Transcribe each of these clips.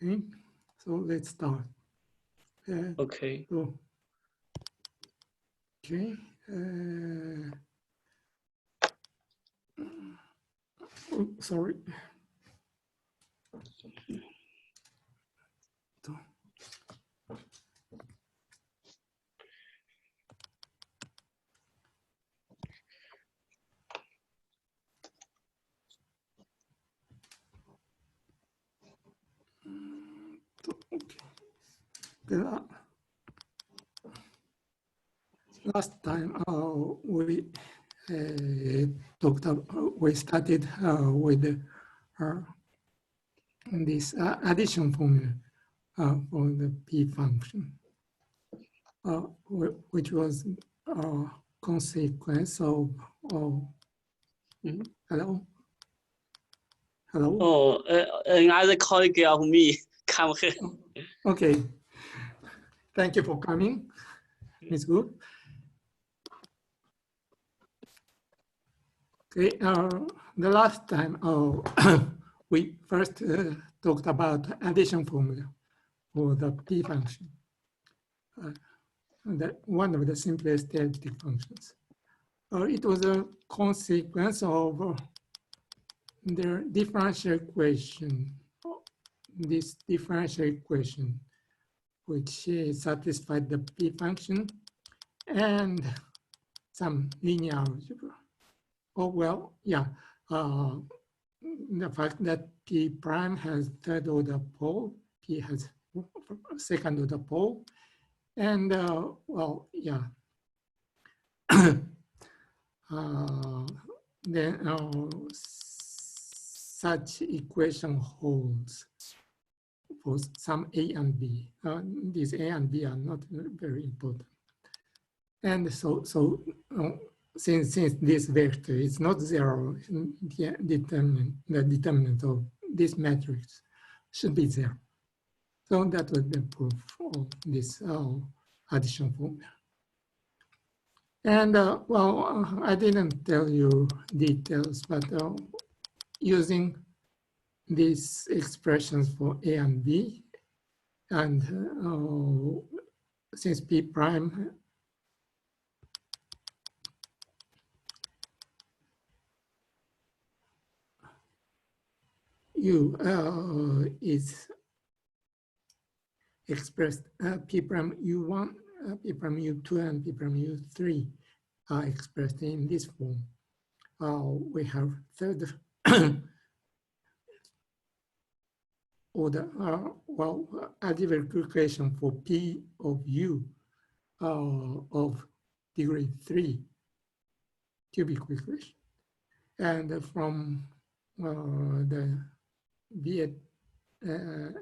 Okay, so let's start. Okay. So, okay. Oh, sorry. Okay. Last time we we started with this addition formula for the p function, which was a consequence of hello. Hello. Oh, another colleague of me come here. Okay. Thank you for coming, Ms. Gu. Okay. The last time we first talked about addition formula for the p function. One of the simplest elliptic functions. It was a consequence of the differential equation, this differential equation, which satisfied the p function and some linear algebra. Oh, well, yeah. The fact that p prime has third order pole, p has second order pole, and well, yeah. Then such equation holds for some a and b. These a and b are not very important. And so since this vector is not zero, the determinant of this matrix should be zero. So that was the proof of this addition formula. And well, I didn't tell you details, but using these expressions for a and b, and since p prime u is expressed, p prime u1, p prime u2, and p prime u3 are expressed in this form. We have third order, well, algebraic equation for p of u of degree 3 cubic equation. And from the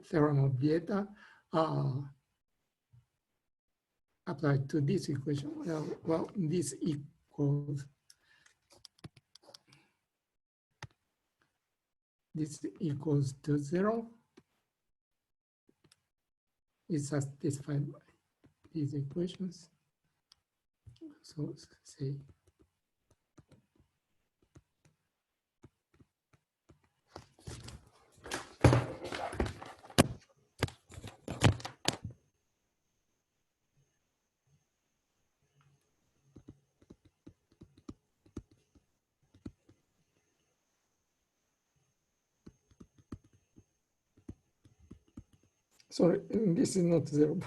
theorem of Vieta applied to this equation, well, this equals to 0 is satisfied by these equations. So say sorry, this is not 0.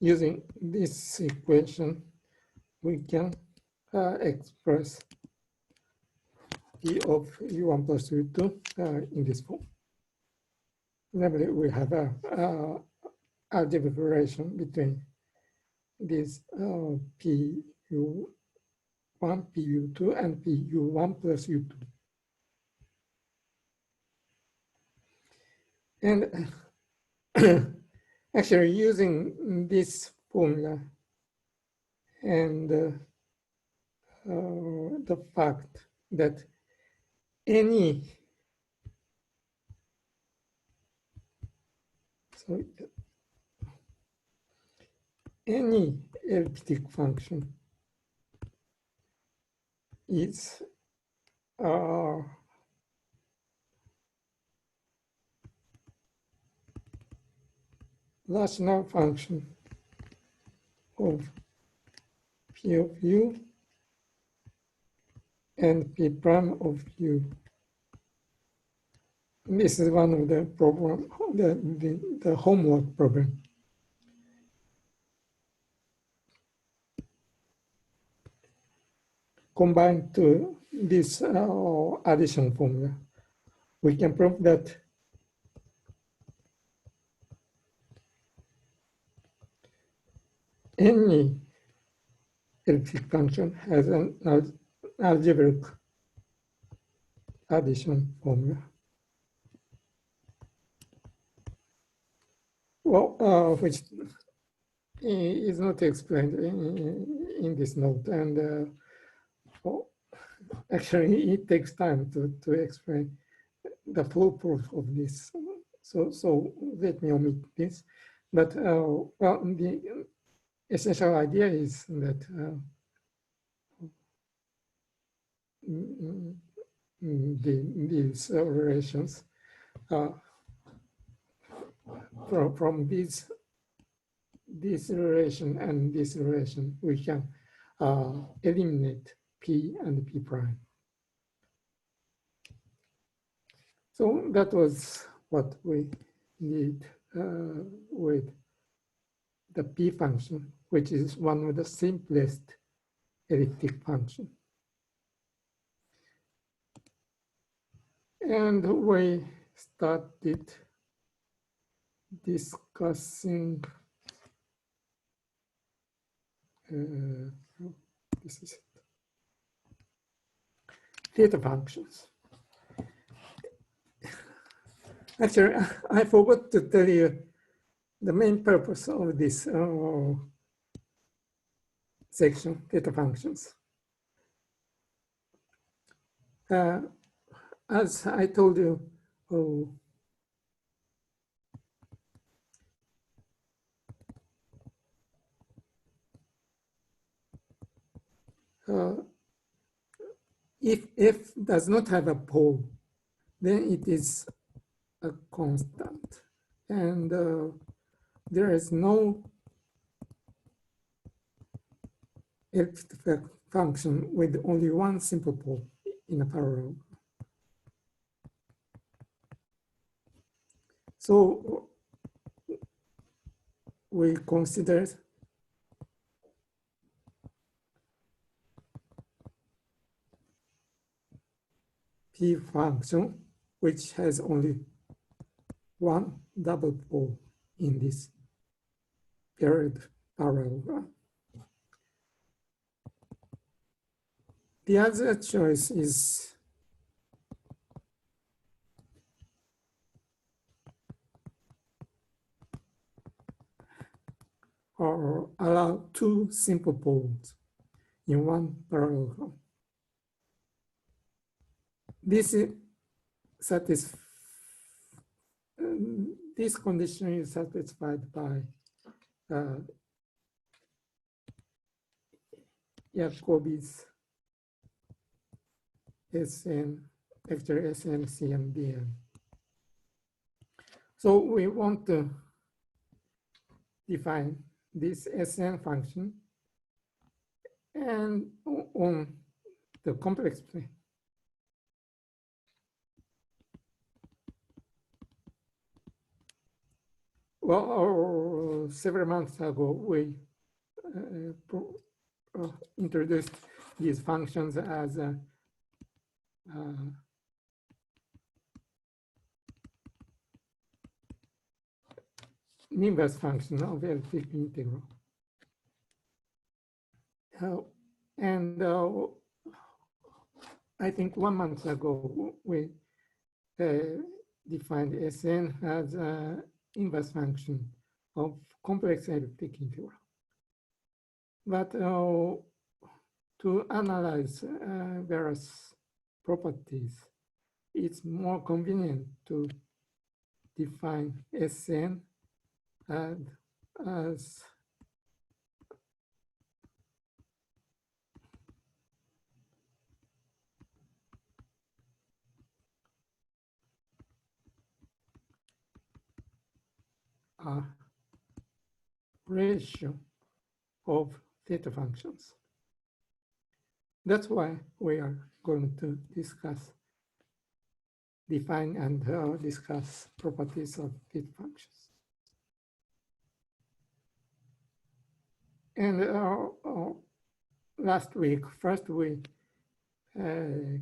Using this equation, we can express p of u1 plus u2 in this form. Namely, we have a algebraic relation between this pu1, pu2, and pu1 plus u2. And actually, using this formula and the fact that any elliptic function is rational function of P of u and P prime of u. This is one of the problem, the homework problem. Combined to this addition formula, we can prove that any elliptic function has an algebraic addition formula. Well, which is not explained in this note, and actually it takes time to explain the full proof of this. So let me omit this. But well, the essential idea is that these relations from this relation and this relation, we can eliminate P and P prime. So that was what we did with the P function, which is one of the simplest elliptic function. And we started discussing this is it. Theta functions. Actually, I forgot to tell you the main purpose of this section, theta functions. As I told you, if F does not have a pole, then it is a constant. And there is no elliptic function with only one simple pole in a parallel. So we consider P function, which has only one double pole in this paired parallelogram. The other choice is or allow two simple poles in one parallelogram. This condition is satisfied by Jacobi's Sn, vector Sn, Cn, Dn. So we want to define this Sn function and on the complex plane. Well, several months ago, we introduced these functions as inverse function of elliptic integral. And I think 1 month ago, we defined Sn as an inverse function of complex elliptic integral. But to analyze various properties, it's more convenient to define Sn as a ratio of theta functions. That's why we are going to define and discuss properties of theta functions. And last week, first we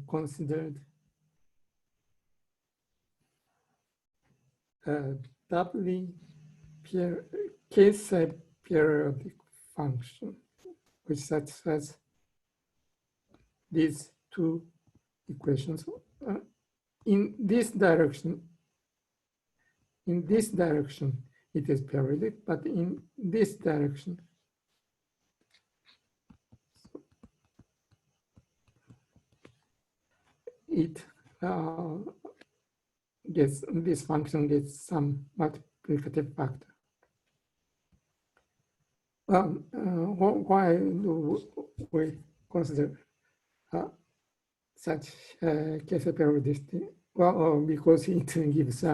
considered doubly case periodic function, which satisfies these two equations. In this direction, it is periodic, but in this direction, it this function gets some multiplicative factor. Why do we consider such case periodicity? Well, because it gives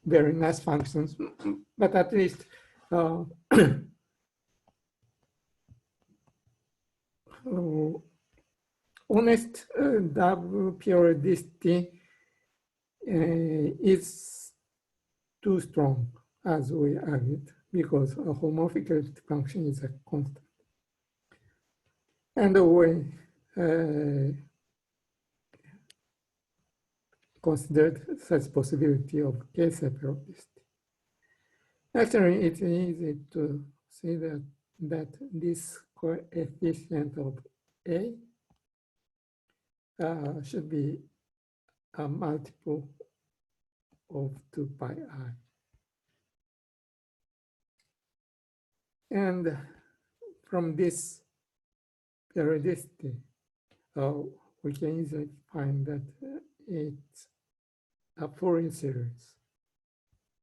very nice functions, but at least honest double periodicity is too strong, as we argued, because a homomorphic elliptic function is a constant. And we considered such possibility of case periodicity. Actually, it's easy to see that this coefficient of A should be a multiple of 2 pi I. And from this periodicity, we can easily find that it's a Fourier series,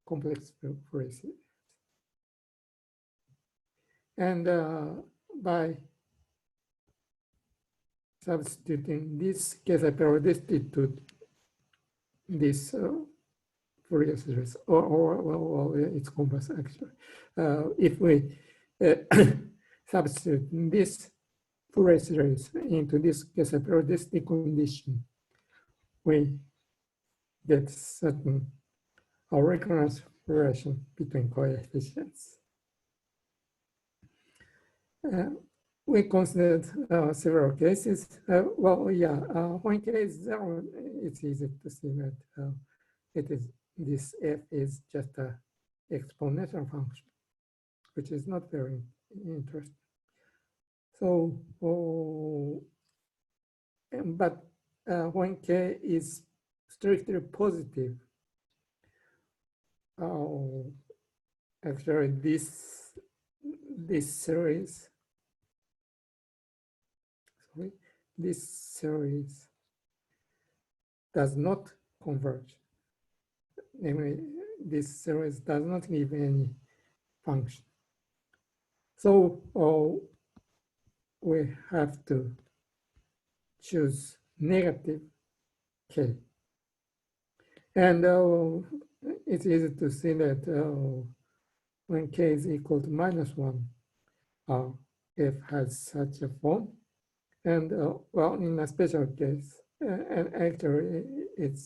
complex Fourier series. And by substituting this case periodicity to this Fourier series, or it's complex actually. If we substitute this Fourier series into this case periodicity condition, we get certain recurrence relation between coefficients. We considered several cases. When k is 0, it's easy to see that this f is just an exponential function, which is not very interesting. So, but when k is strictly positive, actually this series does not converge. Namely, this series does not give any function. So we have to choose negative k. And it's easy to see that when k is equal to -1, f has such a form. And well, in a special case, and actually it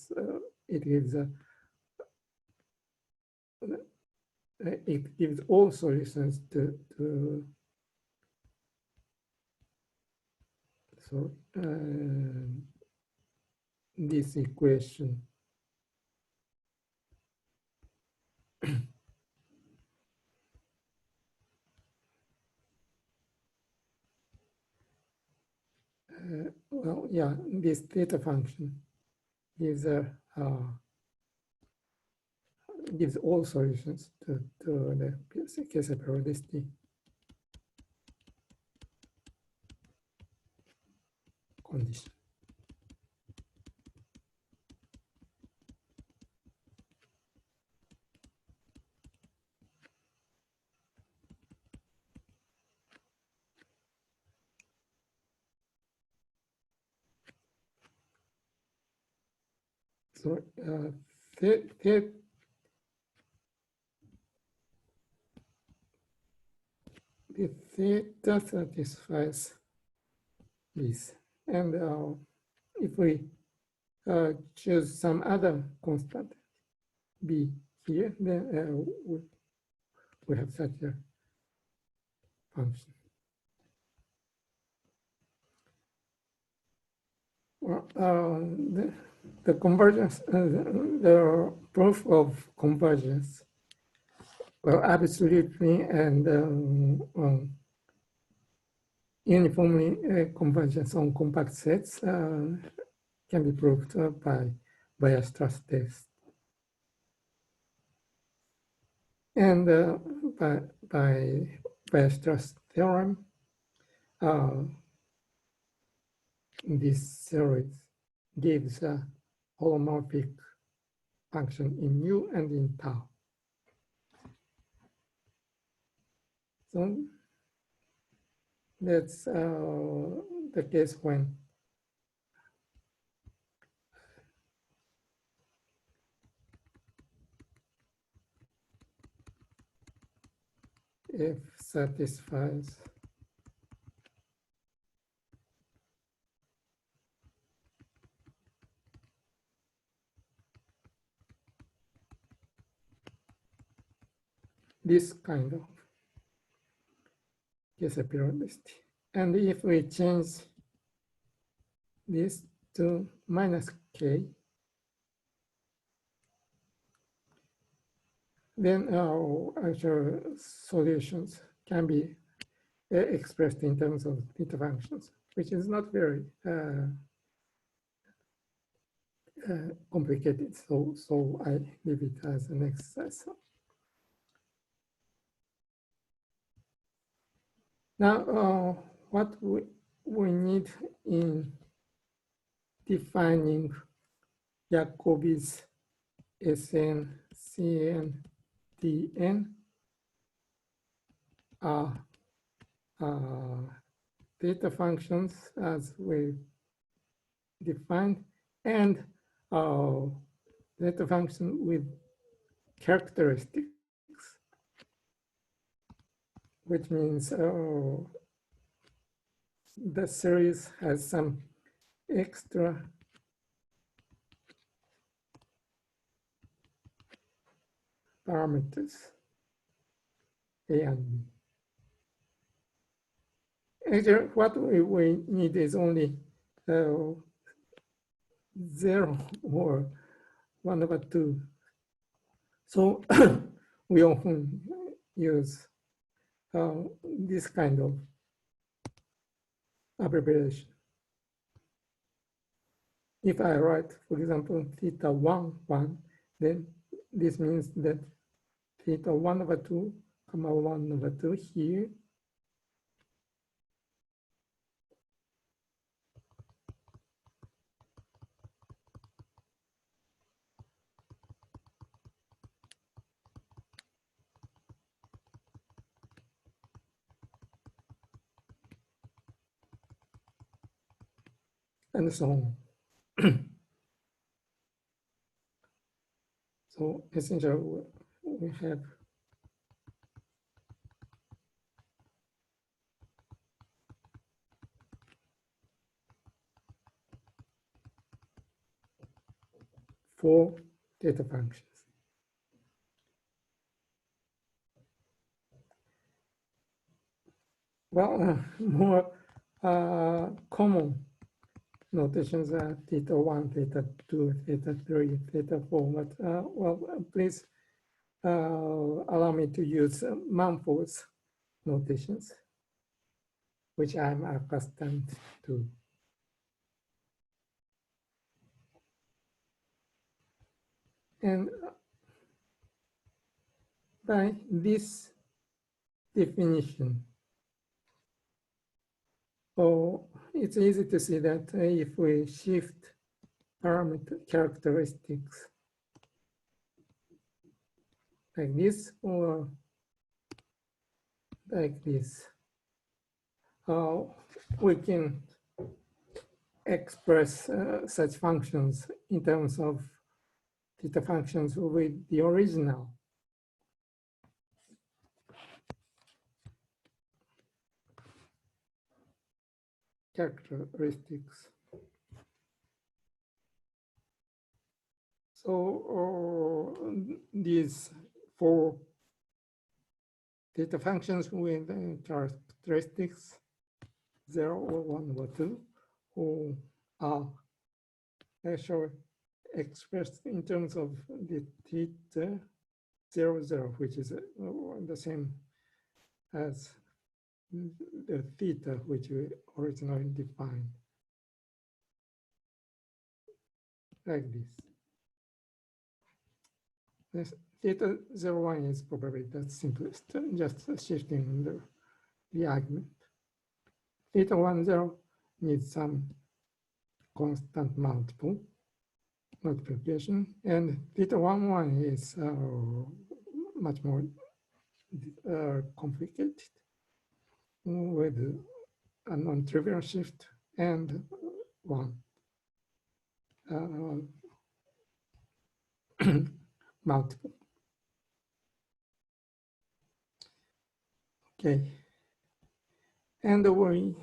gives all solutions to this equation. Well, yeah, this theta function gives all solutions to the case periodicity condition. So the theta satisfies this. And if we choose some other constant b here, then we have such a function. Well, the convergence, the proof of convergence, well, absolutely and uniformly convergence on compact sets can be proved by Weierstrass test. And by Weierstrass theorem, this series gives a holomorphic function in mu and in tau. So that's the case when F satisfies this kind of Kessler periodicity. And if we change this to minus k, then our actual solutions can be expressed in terms of theta functions, which is not very complicated. So I leave it as an exercise. Now, what we need in defining Jacobi's Sn, Cn, Dn are theta functions as we defined, and theta function with characteristics, which means the series has some extra parameters, A and B. Actually, what we need is only 0 or 1/2. So we often use this kind of abbreviation. If I write, for example, theta 1, then this means that theta 1/2, 1/2 here and so on. So essentially, we have four theta functions. Well, more common notations are theta 1, theta 2, theta 3, theta 4. But well, please allow me to use Mumford's notations, which I'm accustomed to. And by this definition, it's easy to see that if we shift parameter characteristics like this or like this, we can express such functions in terms of theta functions with the original characteristics. So these four theta functions with characteristics 0 or 1 or 2, who are actually expressed in terms of the theta 0, 0, which is the same as the theta which we originally defined, like this. This theta 0, 1 is probably the simplest, just shifting the argument. Theta 1, 0 needs some constant multiplication, and theta 1, 1 is much more complicated with a non-trivial shift and one multiple. Okay, and we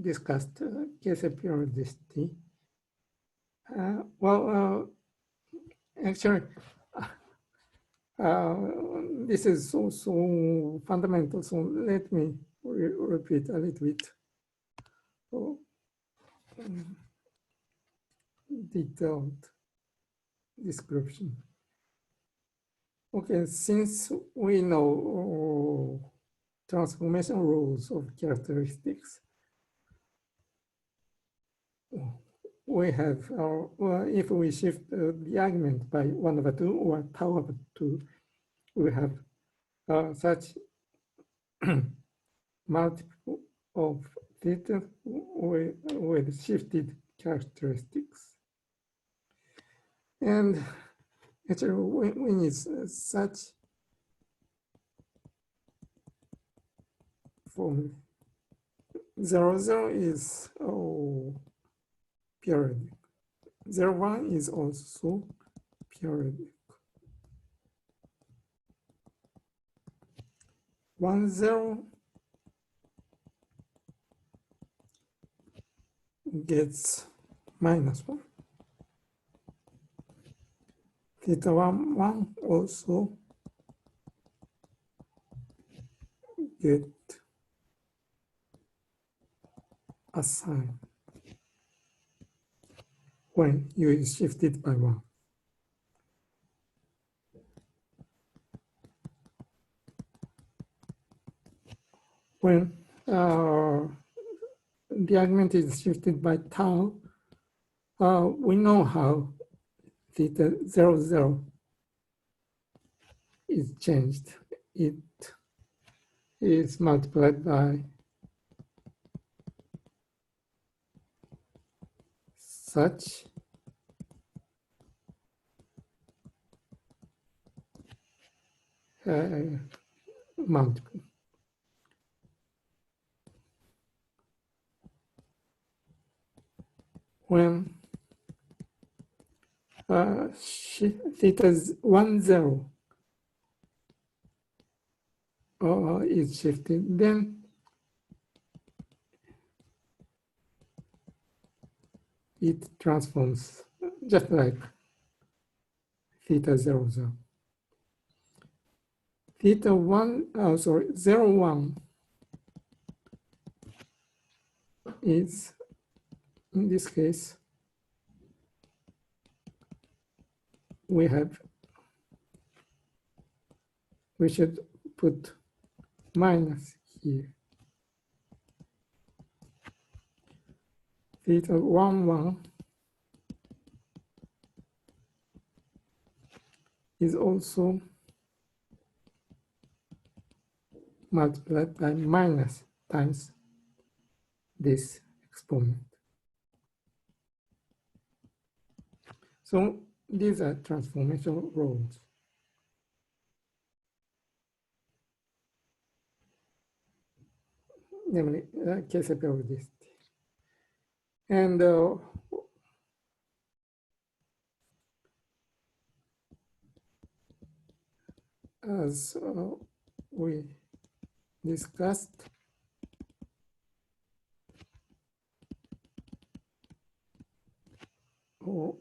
discussed case periodicity. Actually, this is so fundamental, so let me repeat a little bit detailed description. Okay, since we know transformation rules of characteristics, we have if we shift the argument by 1/2 or tau/2, we have such multiple of theta with shifted characteristics. And actually, we need such formula. 0, 0 is periodic. 0, 1 is also periodic. 1, 0 gets -1. Theta 1, 1 also get a sign when you shift it by 1. When the argument is shifted by tau, we know how theta 0, 0 is changed. It is multiplied by such multiple. When theta 1, 0 is shifted, then it transforms just like theta 0, 0. Theta 0, 1 is, in this case, we should put minus here. Theta 1, 1 is also multiplied by minus times this exponent. So these are transformation rules. Namely, case periodicity. And as we discussed,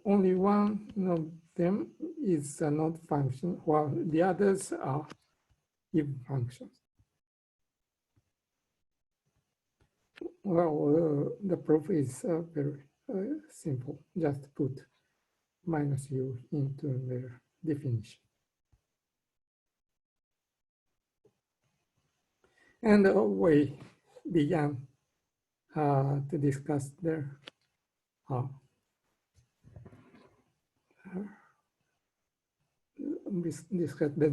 only one of them is a node function, while the others are even functions. Well, the proof is very simple. Just put minus u into the definition. And we began to discuss the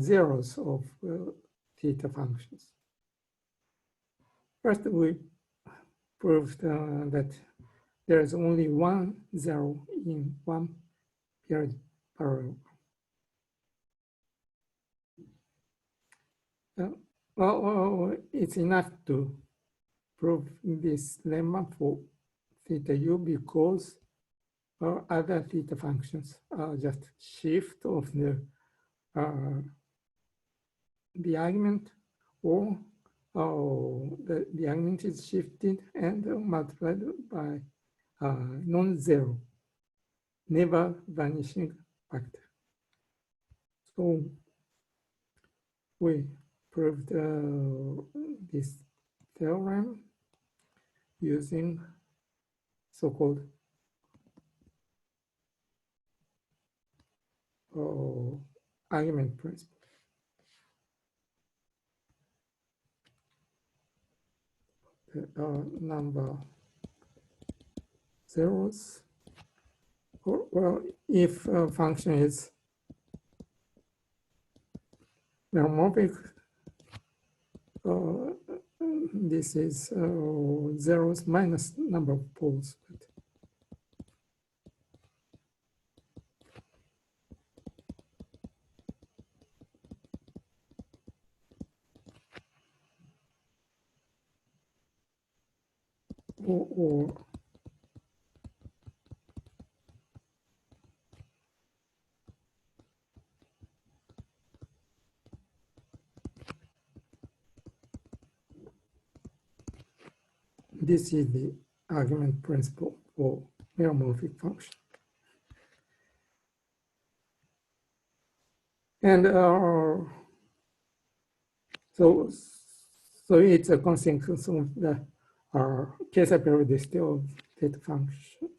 zeros of theta functions. First, we proved that there is only one zero in one period parallelogram. Well, it's enough to prove this lemma for theta u because other theta functions are just shift of the argument, or the argument is shifted and multiplied by non-zero, never vanishing factor. So we proved this theorem using so-called argument principle. Number zeros, well, if a function is meromorphic, this is zeros minus number of poles. Or this is the argument principle for meromorphic function. And so it's a consequence of the Kesa periodicity of theta functions.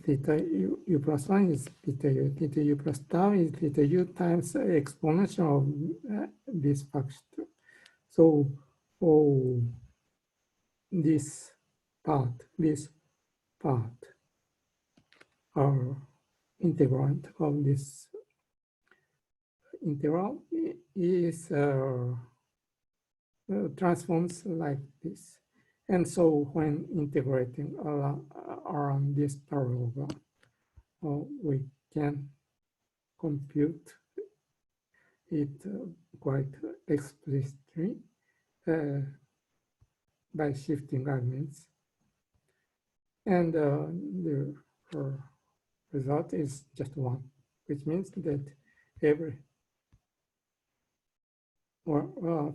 Theta u plus 1 is theta u plus tau is theta u times exponential of this function. So this part are integrand of this integral is transforms like this. And so when integrating around this parallelogram, we can compute it quite explicitly by shifting arguments. And the result is just 1, which means that every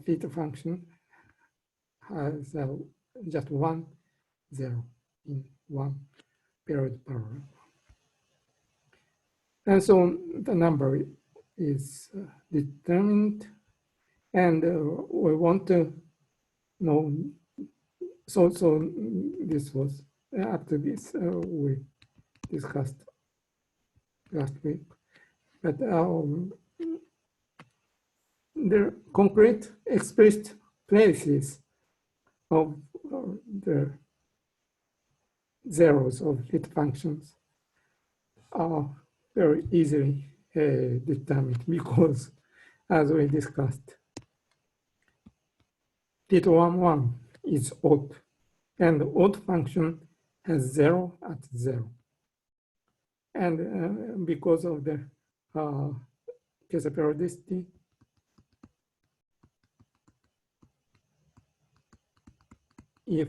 theta function has just 1 0 in one period parallel. And so the number is determined, and we want to know, so this was, after this we discussed last week, but the concrete explicit places of the zeros of theta functions are very easily determined because, as we discussed, theta 1 is odd, and the odd function has 0 at 0. And because of the Kesa periodicity, if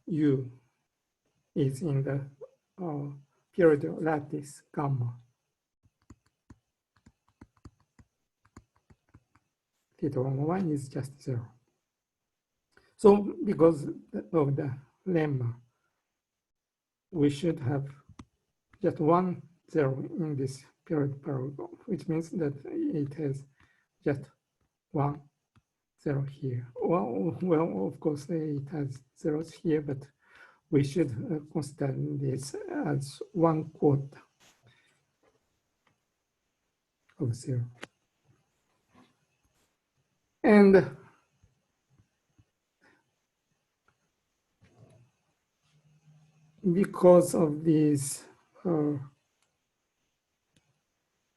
u is in the period lattice gamma, theta 1 is just 0. So because of the lemma, we should have just 1, 0 in this period paragraph, which means that it has just 1, 0 here. Well, of course, it has zeros here, but we should consider this as 1/4 of 0. And because of these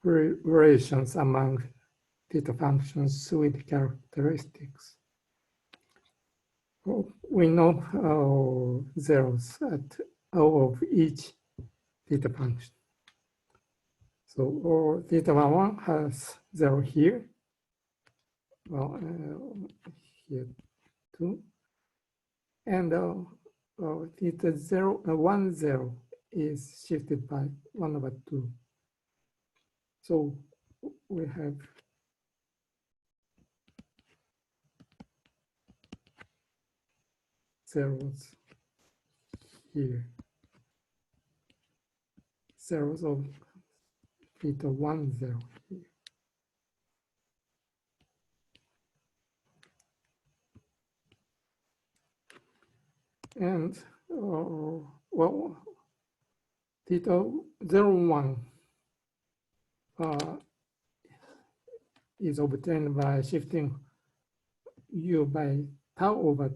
relations among theta functions with characteristics, we know zeros at O of each theta function. So theta 1 has 0 here. Well, here too. And theta 1, 0 is shifted by 1/2. So we have zeros here. Zeros of theta 1, 0 here. And well, theta 0, 1 is obtained by shifting u by tau over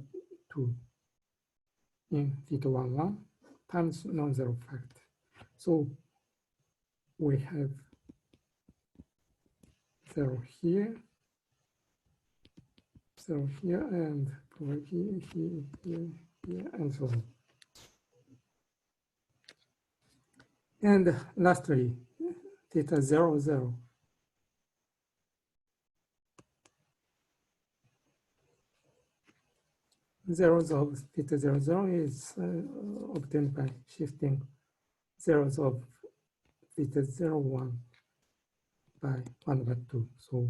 2 in theta 1, 1 times non-zero factor. So we have 0 here, 0 here, and over here, here, and so on. And lastly, theta 0, 0. Zeros of theta 0, 0 is obtained by shifting zeros of theta 0, 1 by 1/2. So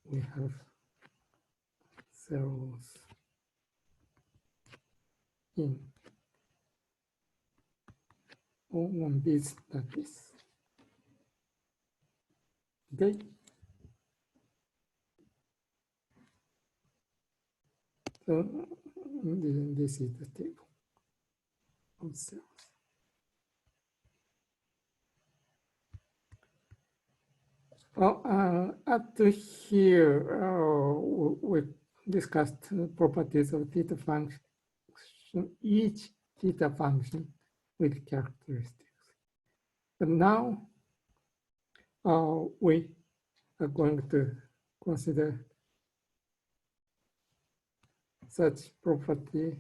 we have zeros in on this lattice. Okay. So this is the table of zeros. Well, up to here, we discussed the properties of theta function, each theta function with characteristics. But now we are going to consider such property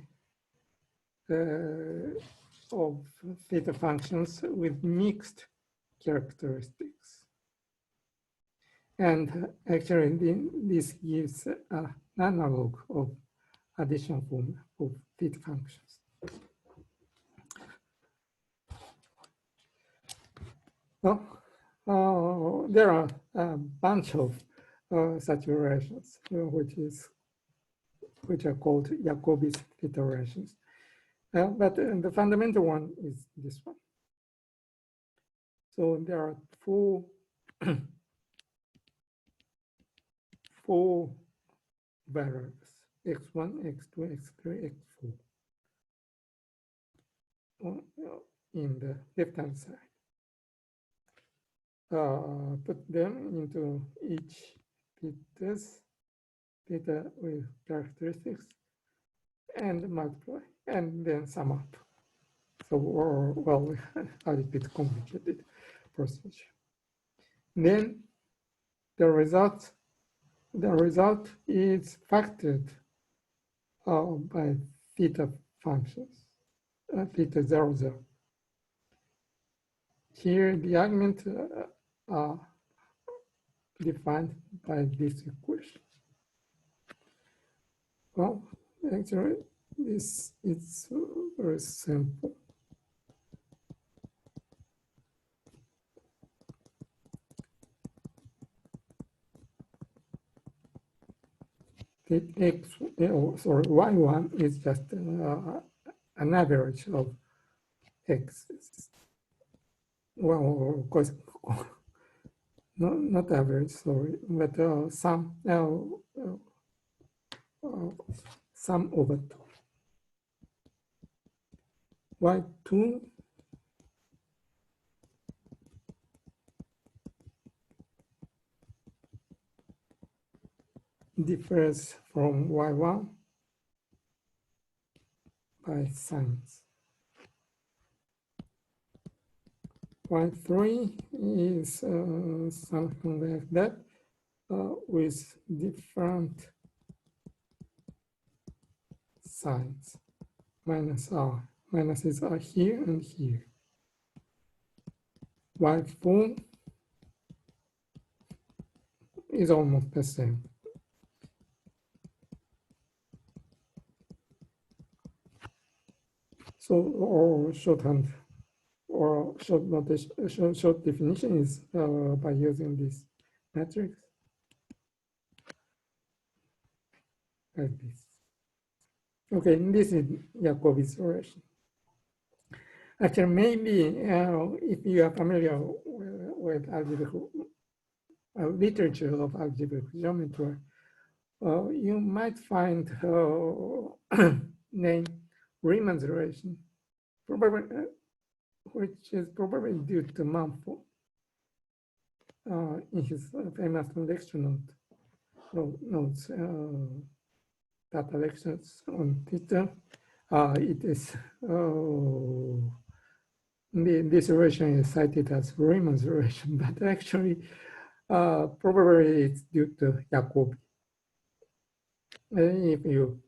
of theta functions with mixed characteristics. And actually, this gives an analog of addition form of theta functions. Well, there are a bunch of such relations, which are called Jacobi's theta relations. But the fundamental one is this one. So there are four variables: x1, x2, x3, x4 in the left-hand side. Put them into each theta with characteristics and multiply, and then sum up. So, well, a little bit complicated procedure. Then the result is factored by theta functions, theta 0, 0. Here, the argument are defined by this equation. Well, actually, this is very simple. x, sorry, y1 is just an average of x. Well, of course, not average, sorry, but sum over 2. Y2 differs from y1 by signs. Y3 is something like that with different signs. Minus r. Minuses are here and here. Y4 is almost the same. So, or shorthand, or short notation, short definition is by using this matrix like this. Okay, this is Jacobi's relation. Actually, maybe if you are familiar with algebraic literature of algebraic geometry, you might find named Riemann's relation, probably, which is probably due to Mumford in his famous lecture notes, data lectures on theta. It is this relation is cited as Riemann's relation, but actually probably it's due to Jacobi. If you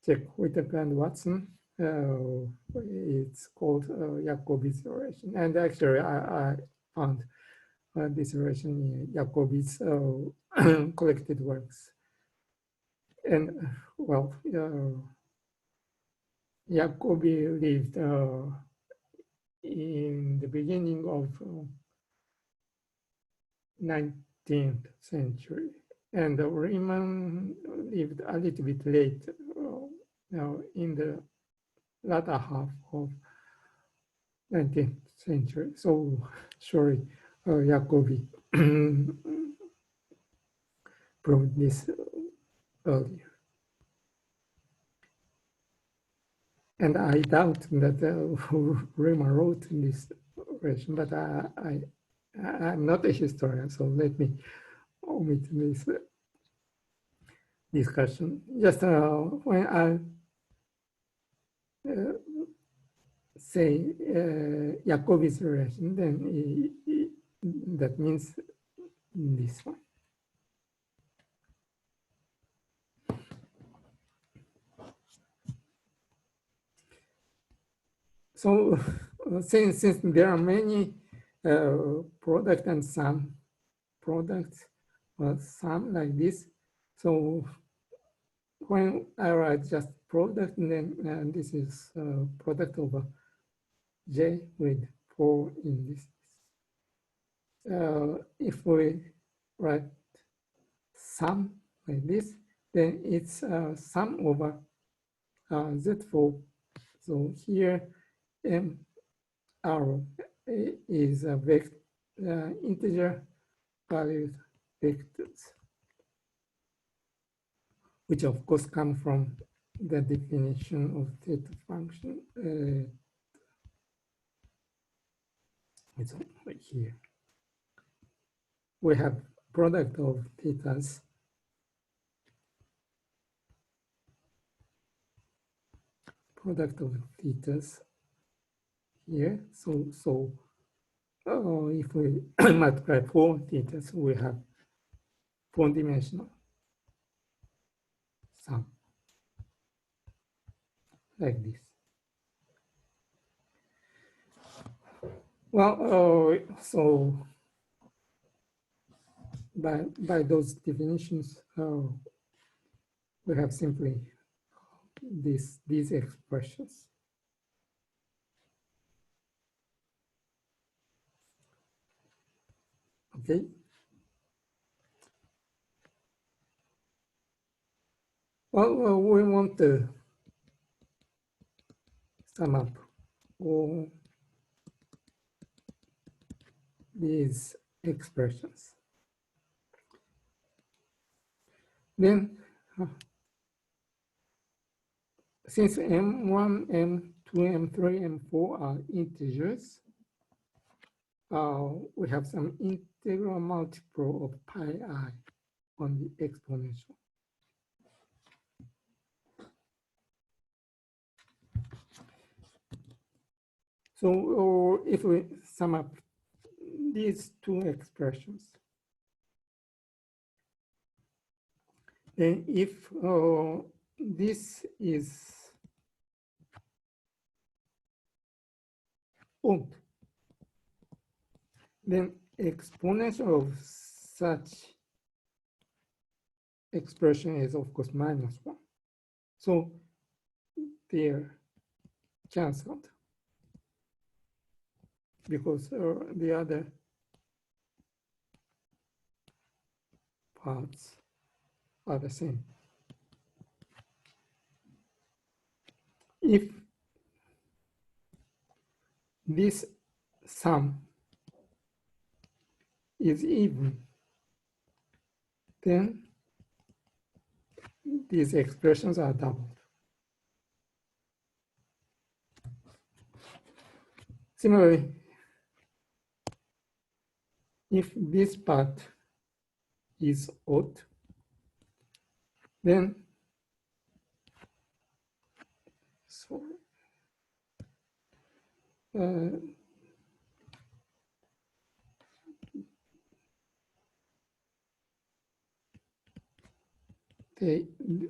check Whittaker and Watson, it's called Jacobi's relation. And actually, I found this relation in Jacobi's collected works. And well, Jacobi lived in the beginning of 19th century, and Riemann lived a little bit late, in the latter half of 19th century. So, sorry, Jacobi proved this earlier. And I doubt that Riemann wrote this version, but I'm not a historian, so let me omit this discussion. Just when I say Jacobi's relation, then that means this one. So since there are many product and sum products, or sum like this, so when I write just product, then this is product over J with 4 indices. If we write sum like this, then it's sum over Z4. So here M arrow is a vector, integer valued vectors, which of course come from the definition of theta function. It's right here. We have product of thetas here. So if we multiply 4 thetas, we have 4-dimensional sum like this. Well, so by those definitions, we have simply these expressions. Okay. Well, we want to sum up all these expressions. Then, since M1, M2, M3, M4 are integers, we have some integral multiple of pi I on the exponential. So if we sum up these two expressions, then if this is odd, then exponential of such expression is of course -1. So they're cancelled because the other parts are the same. If this sum is even, then these expressions are doubled. Similarly, if this part is odd, then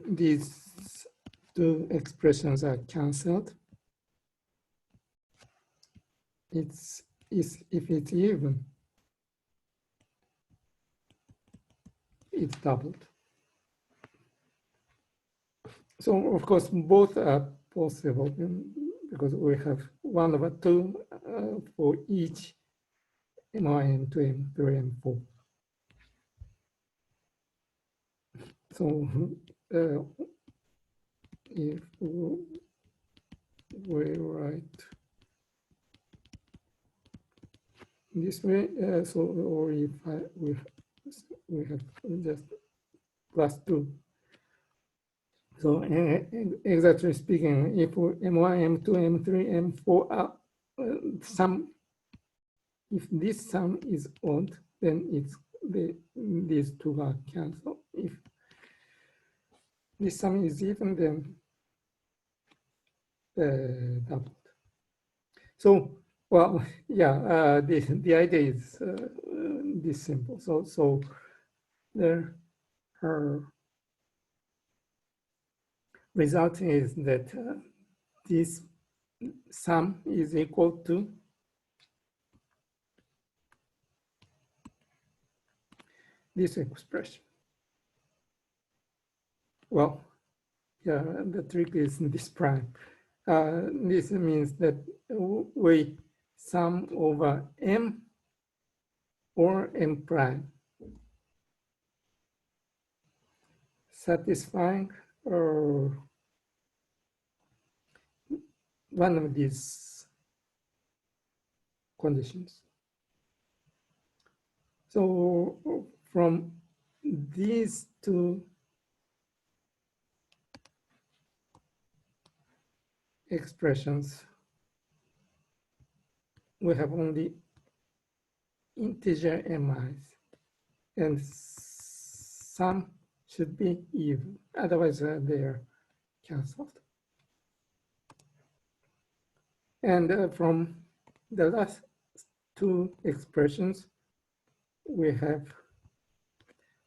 these two expressions are cancelled. If it's even, it's doubled. So of course both are possible because we have 1/2 for each M1, M2, M3, M4. So if we write this way, or if we have just +2. So exactly speaking, if M1, M2, M3, M4 are if this sum is odd, then these two are cancelled. If this sum is even, then doubled. So, well, yeah, the idea is this simple. So the result is that this sum is equal to this expression. Well, yeah, the trick is this prime. This means that we sum over M or M prime, satisfying one of these conditions. So from these two expressions, we have only integer mi's, and sum should be even, otherwise they are cancelled. And from the last two expressions, we have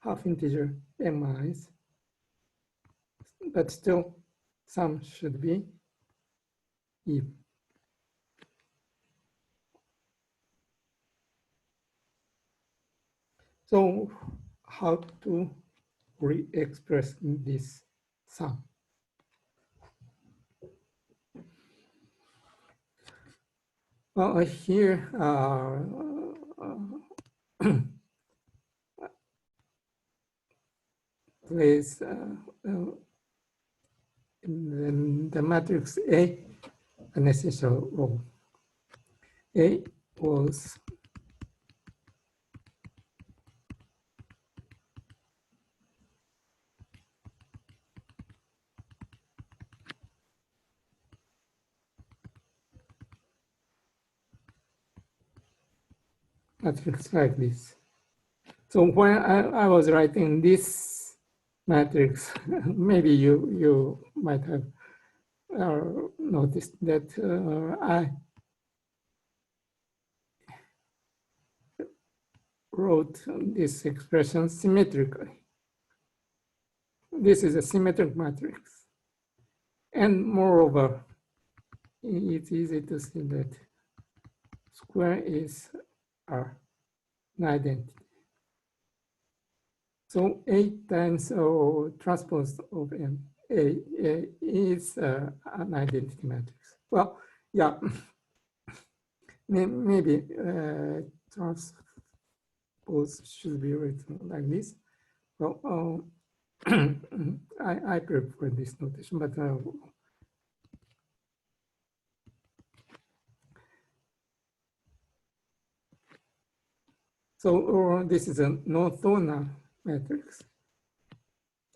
half integer mi's, but still sum should be even. So how to re-express this sum? Well, here please then the matrix A, an essential role. A was matrix like this. So when I was writing this matrix, maybe you might have noticed that I wrote this expression symmetrically. This is a symmetric matrix. And moreover, it's easy to see that square is an identity. So A times transpose of M, A is an identity matrix. Well, yeah, maybe transpose should be written like this. Well, I prefer this notation, but so this is a non-orthogonal matrix.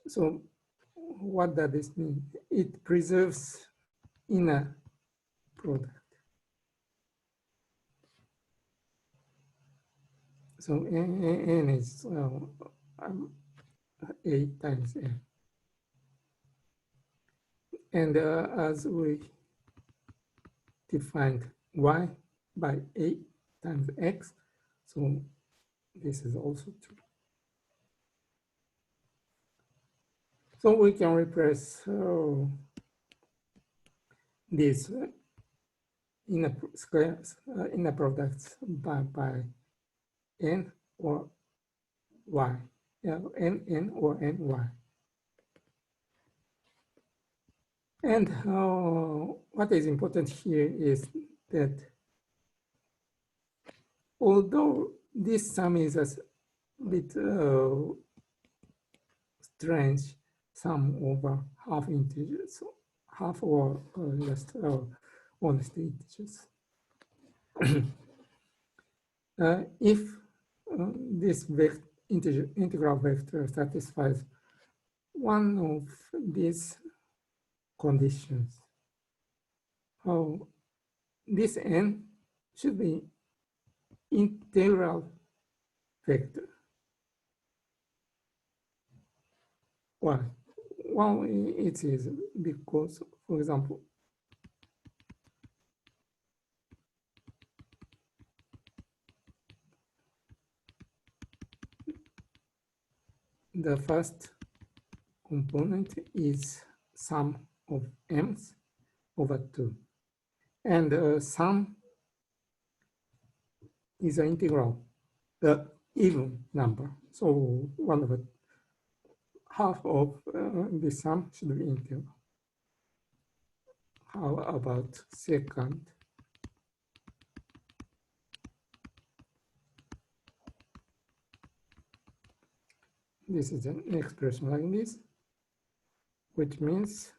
So what does this mean? It preserves inner product. So n is A times n. And as we defined y by A times x, so this is also true. So we can replace these inner squares, inner products by n or y, n or ny. And what is important here is that although this sum is a bit strange, sum over half integers, half or just honest integers. If this integral vector satisfies one of these conditions, this n should be integral vector. Why? Well, it is because, for example, the first component is sum of m's over 2. And sum is an integral, the even number. So one of it, half of the sum should be integral. How about second? This is an expression like this, which means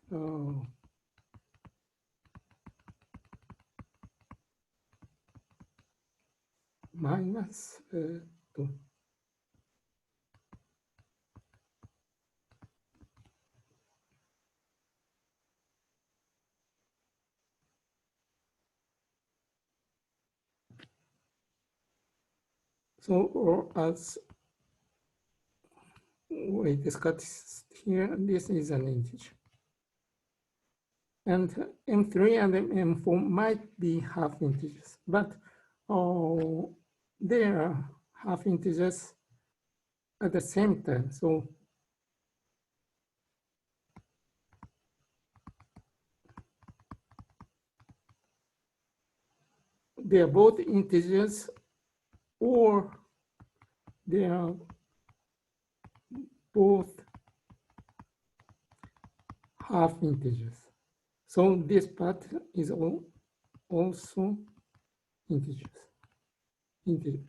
minus 2. So, as we discussed here, this is an integer. And M3 and M4 might be half integers, but they are half integers at the same time. So they are both integers, or they are both half integers. So this part is also integers. Integer.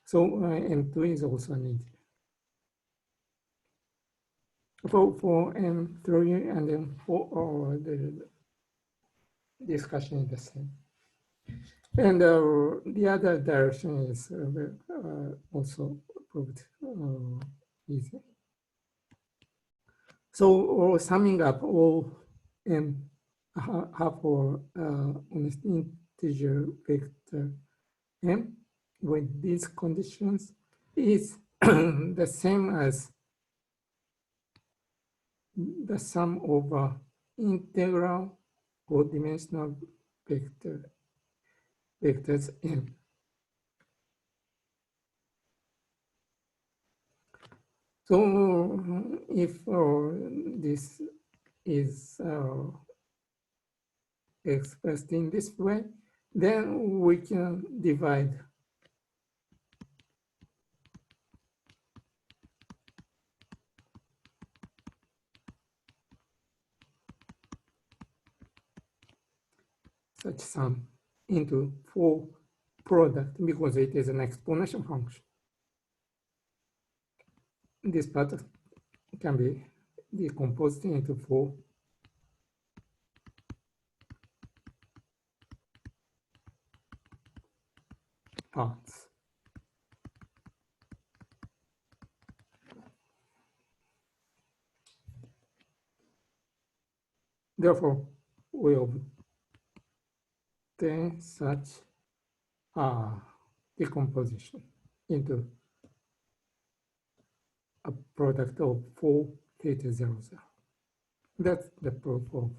So M2 is also an integer. for M3 and then for the discussion is the same. And the other direction is also proved easy. So summing up all M half or honest integer vector M with these conditions is the same as the sum over integral four-dimensional vectors M. So if this is expressed in this way, then we can divide such sum into four product because it is an exponential function. This part can be decomposed into four parts. Therefore, we obtain such decomposition into a product of 4 theta 0, 0. That's the proof of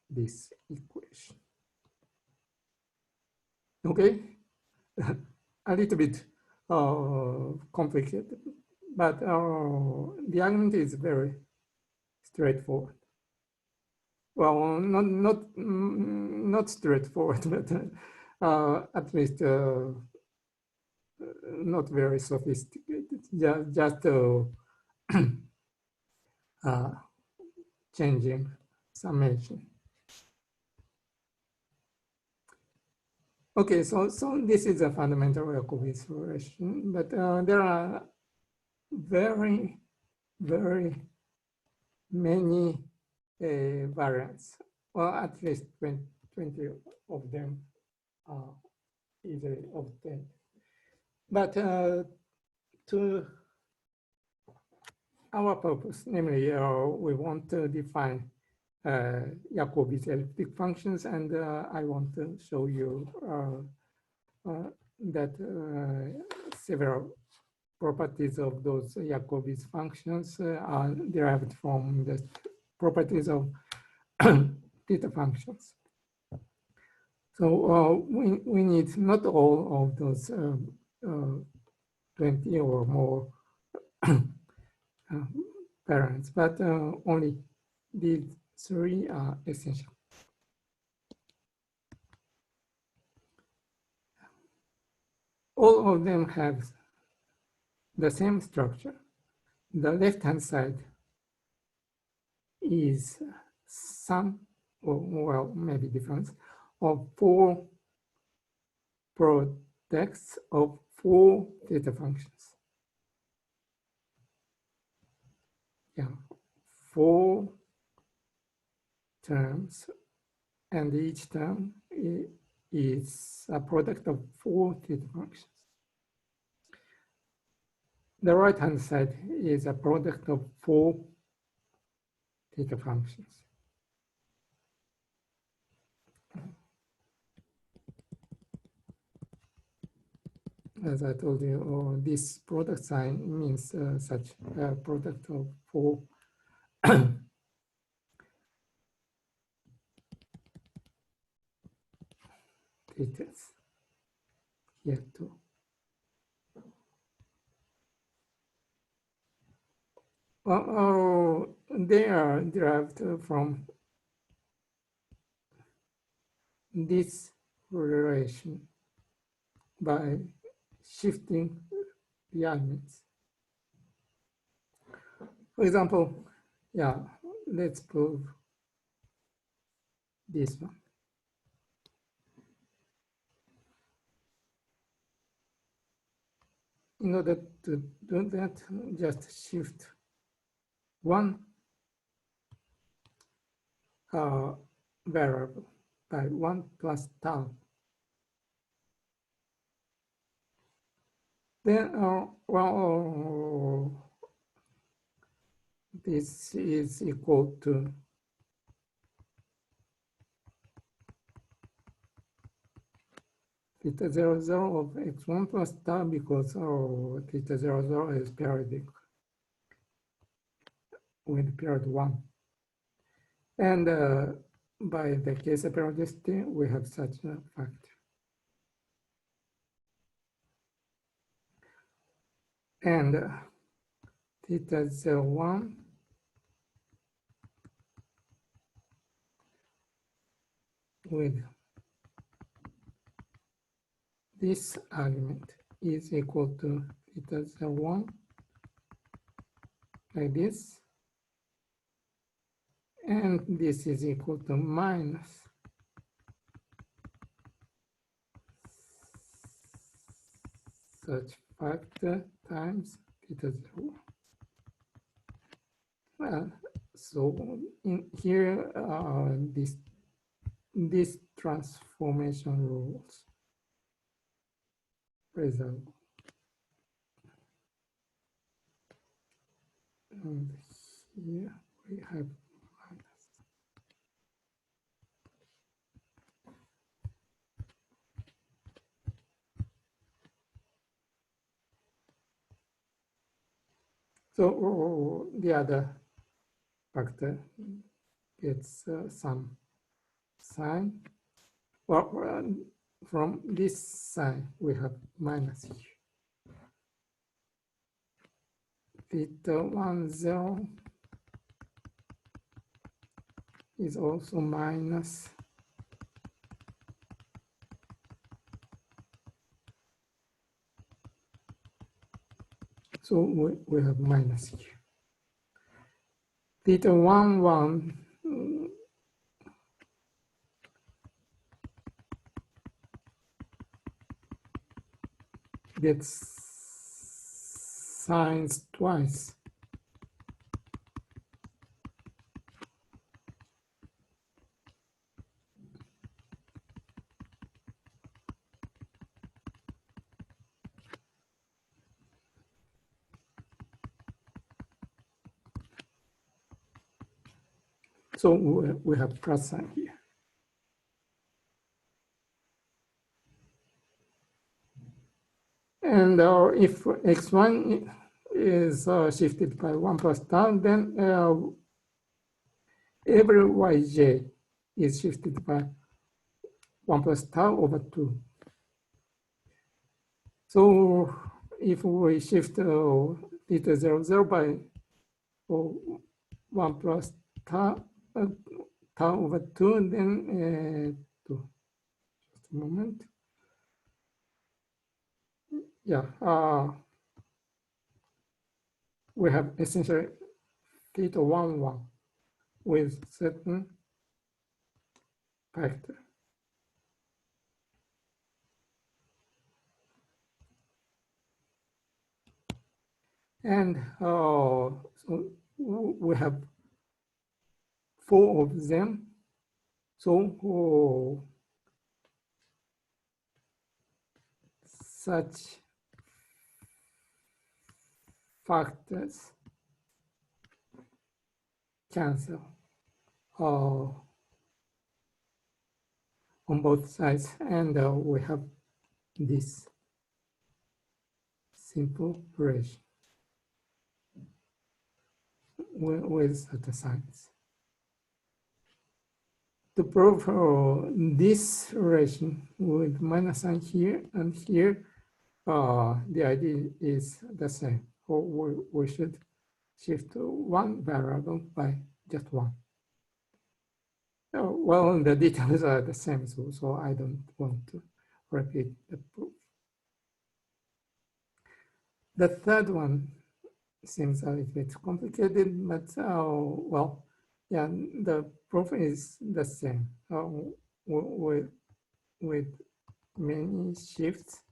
this equation. Okay, a little bit complicated, but the argument is very straightforward. Well, not straightforward, but at least not very sophisticated. Just changing summation. Okay, so this is a fundamental Jacobi's relation, but there are very many variants. Well, at least 20 of them are easily obtained. But to our purpose, namely, we want to define Jacobi's elliptic functions, and I want to show you that several properties of those Jacobi's functions are derived from the properties of theta functions. So we need not all of those 20 or more parents, but only these three are essential. All of them have the same structure. The left-hand side is sum, or well, maybe difference, of four products of four theta functions. Yeah, four terms, and each term is a product of four theta functions. The right-hand side is a product of four theta functions. As I told you, this product sign means such a product of four thetas here too. Well, they are derived from this relation by shifting the elements. For example, yeah, let's prove this one. In order to do that, just shift one variable by 1 plus tau. Then, well, this is equal to theta 0, 0 of x1 plus tau, because theta 0, 0 is periodic with period 1. And by the case of periodicity, we have such a factor. And theta 0, 1 with this argument is equal to theta 0, 1 like this. And this is equal to minus such factor times theta 0. Well, so in here, this transformation rules result. And here we have minus. So the other factor gets some sign. Well, from this sign, we have minus here. Theta 1, 0 is also minus. So we have minus here. Theta 1, 1 gets signs twice. So we have plus sign here. And if x1 is shifted by 1 plus tau, then every yj is shifted by 1 plus tau over 2. So if we shift theta 0, 0 by 1 plus tau over 2, then just a moment. Yeah, we have essentially theta 1, 1 with certain factor. And so we have 4 of them. So such factors cancel on both sides, and we have this simple relation with the signs. To prove this relation with minus sign here and here, the idea is the same. We should shift one variable by just one. Well, the details are the same, so I don't want to repeat the proof. The third one seems a little bit complicated, but well, yeah, the proof is the same with many shifts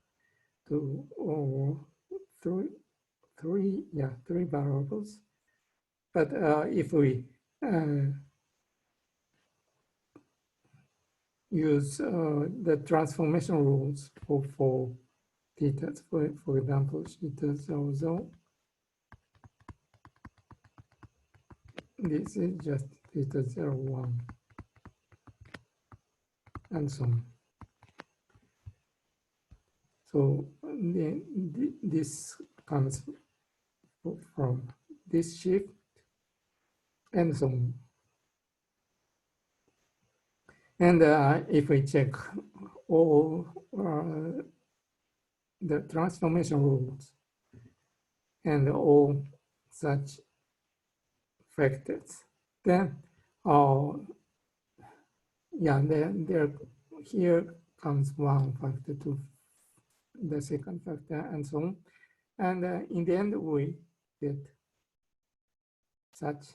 to three variables. But if we use the transformation rules for theta, for example, theta 0, 0, this is just theta 0, 1, and so on. So this comes from this shift and so on. And if we check all the transformation rules and all such factors, then yeah, there here comes one factor to the second factor and so on. And in the end, we get such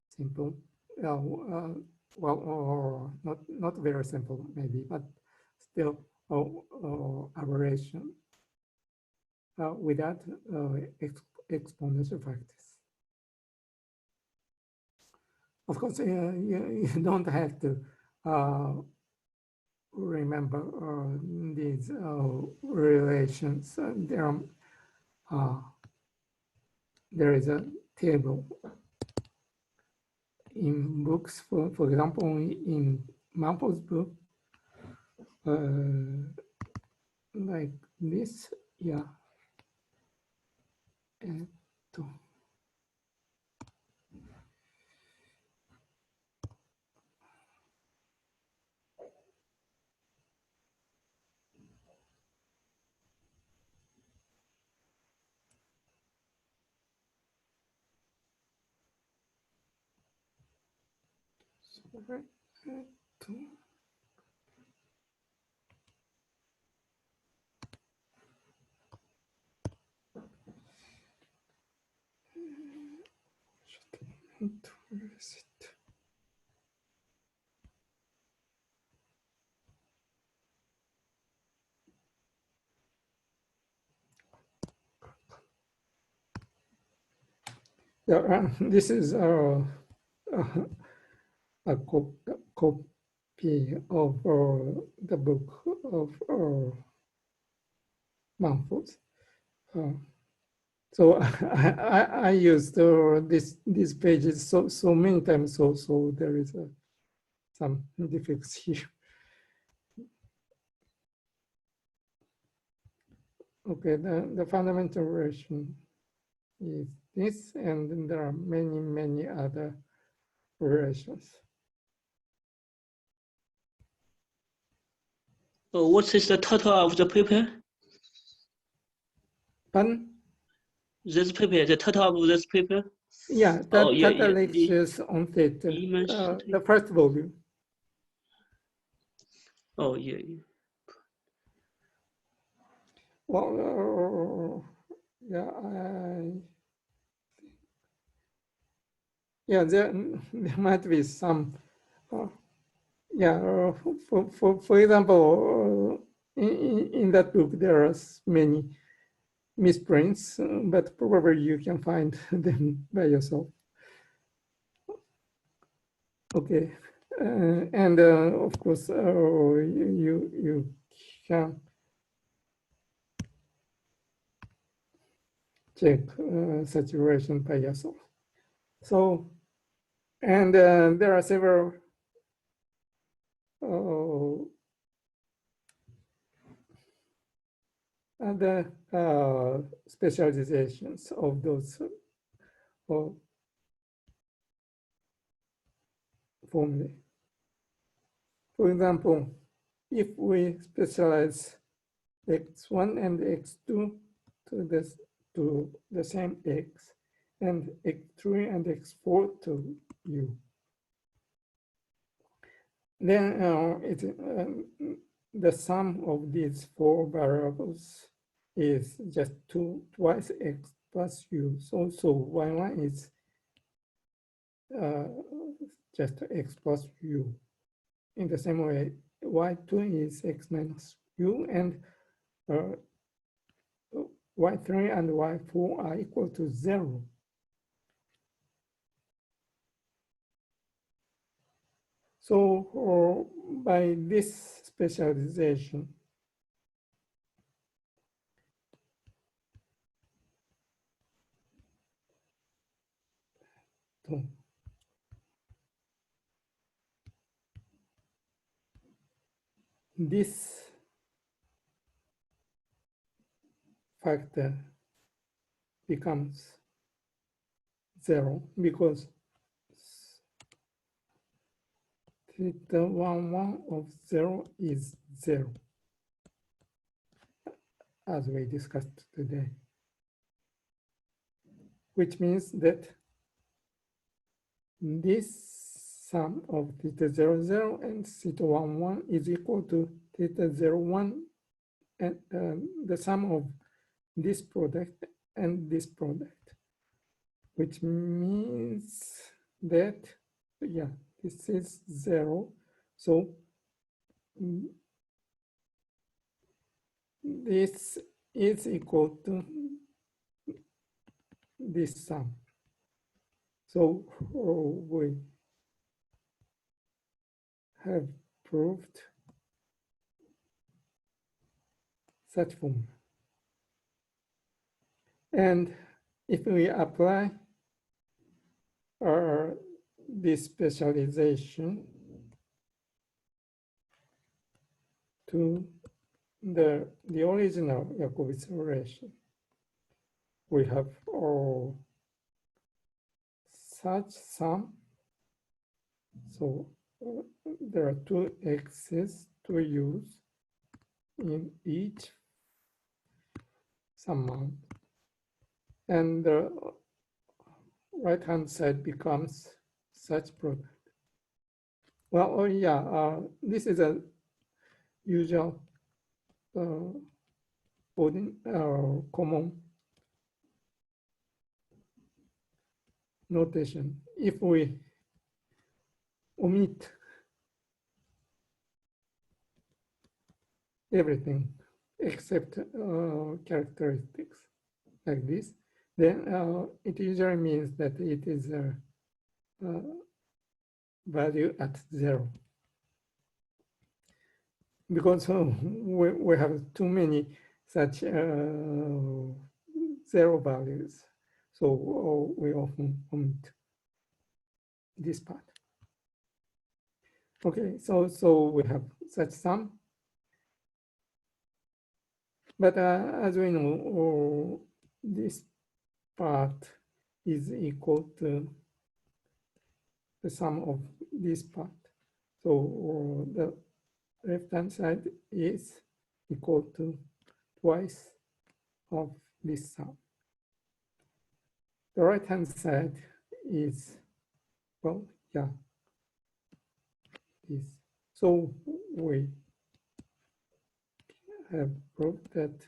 simple, well, or not very simple maybe, but still aberration without exponential factors. Of course, you don't have to remember these relations. There is a table in books, for example, in Mampo's book, like this, yeah. This is a copy of the book of Manfus. So I used these pages so many times, so there is some defects here. Okay, the fundamental relation is this, and then there are many other relations. So what is the title of the paper? Pardon? This paper, the title of this paper? Yeah, that lectures on theta, the first volume. Oh, yeah. Well, yeah, there might be some, yeah, for example, in that book, there are many misprints, but probably you can find them by yourself. Okay, and of course, you can check saturation by yourself. So, and there are several other specializations of those formulae. For example, if we specialize x1 and x2 to the same x, and x3 and x4 to u, then the sum of these four variables is just twice x plus u. So y1 is just x plus u. In the same way, y2 is x minus u, and y3 and y4 are equal to 0. So by this specialization, this factor becomes 0 because theta 1 of 0 is 0, as we discussed today, which means that this sum of theta 0, 0 and theta 1, 1 is equal to theta 0, 1 and the sum of this product and this product, which means that, yeah, this is 0. So this is equal to this sum. So we have proved such formula. And if we apply this specialization to the original Jacobi's relation, we have such sum. So there are two x's to use in each sum mount, and the right hand side becomes such product. Well, this is a usual common notation. If we omit everything except characteristics like this, then it usually means that it is a value at 0. Because we have too many such 0 values. So we often omit this part. Okay, so we have such sum. But as we know, this part is equal to the sum of this part. So the left-hand side is equal to twice of this sum. The right-hand side is, well, yeah, this. So we have proved that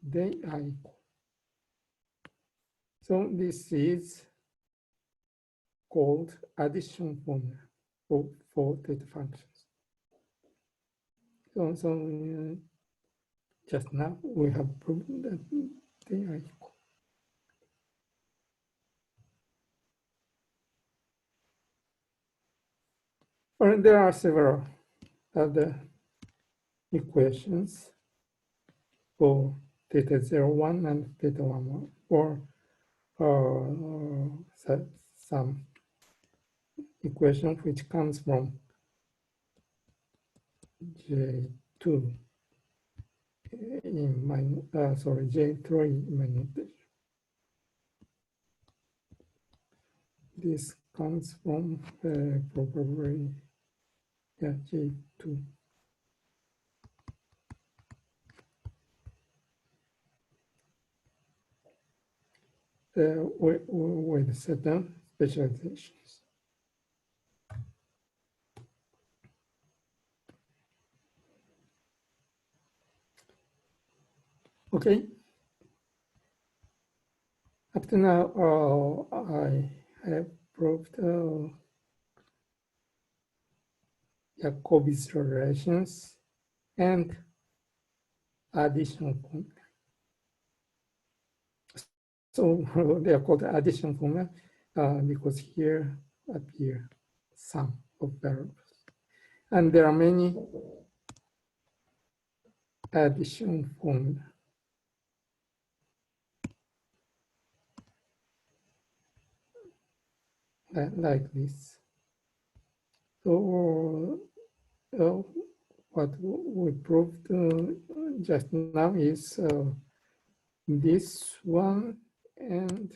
they are equal. So this is called addition formula for theta functions. So just now we have proven that they are equal. Or there are several other equations for theta 0, 1 and theta 1, 1, or some equation which comes from J2 in my J3 in my notation. This comes from probably J2. With certain specializations. Okay. Up to now, I have proved Jacobi's relations and addition formula. So they are called addition formula because here appear sum of variables. And there are many addition formulas. Like this. So what we proved just now is this one and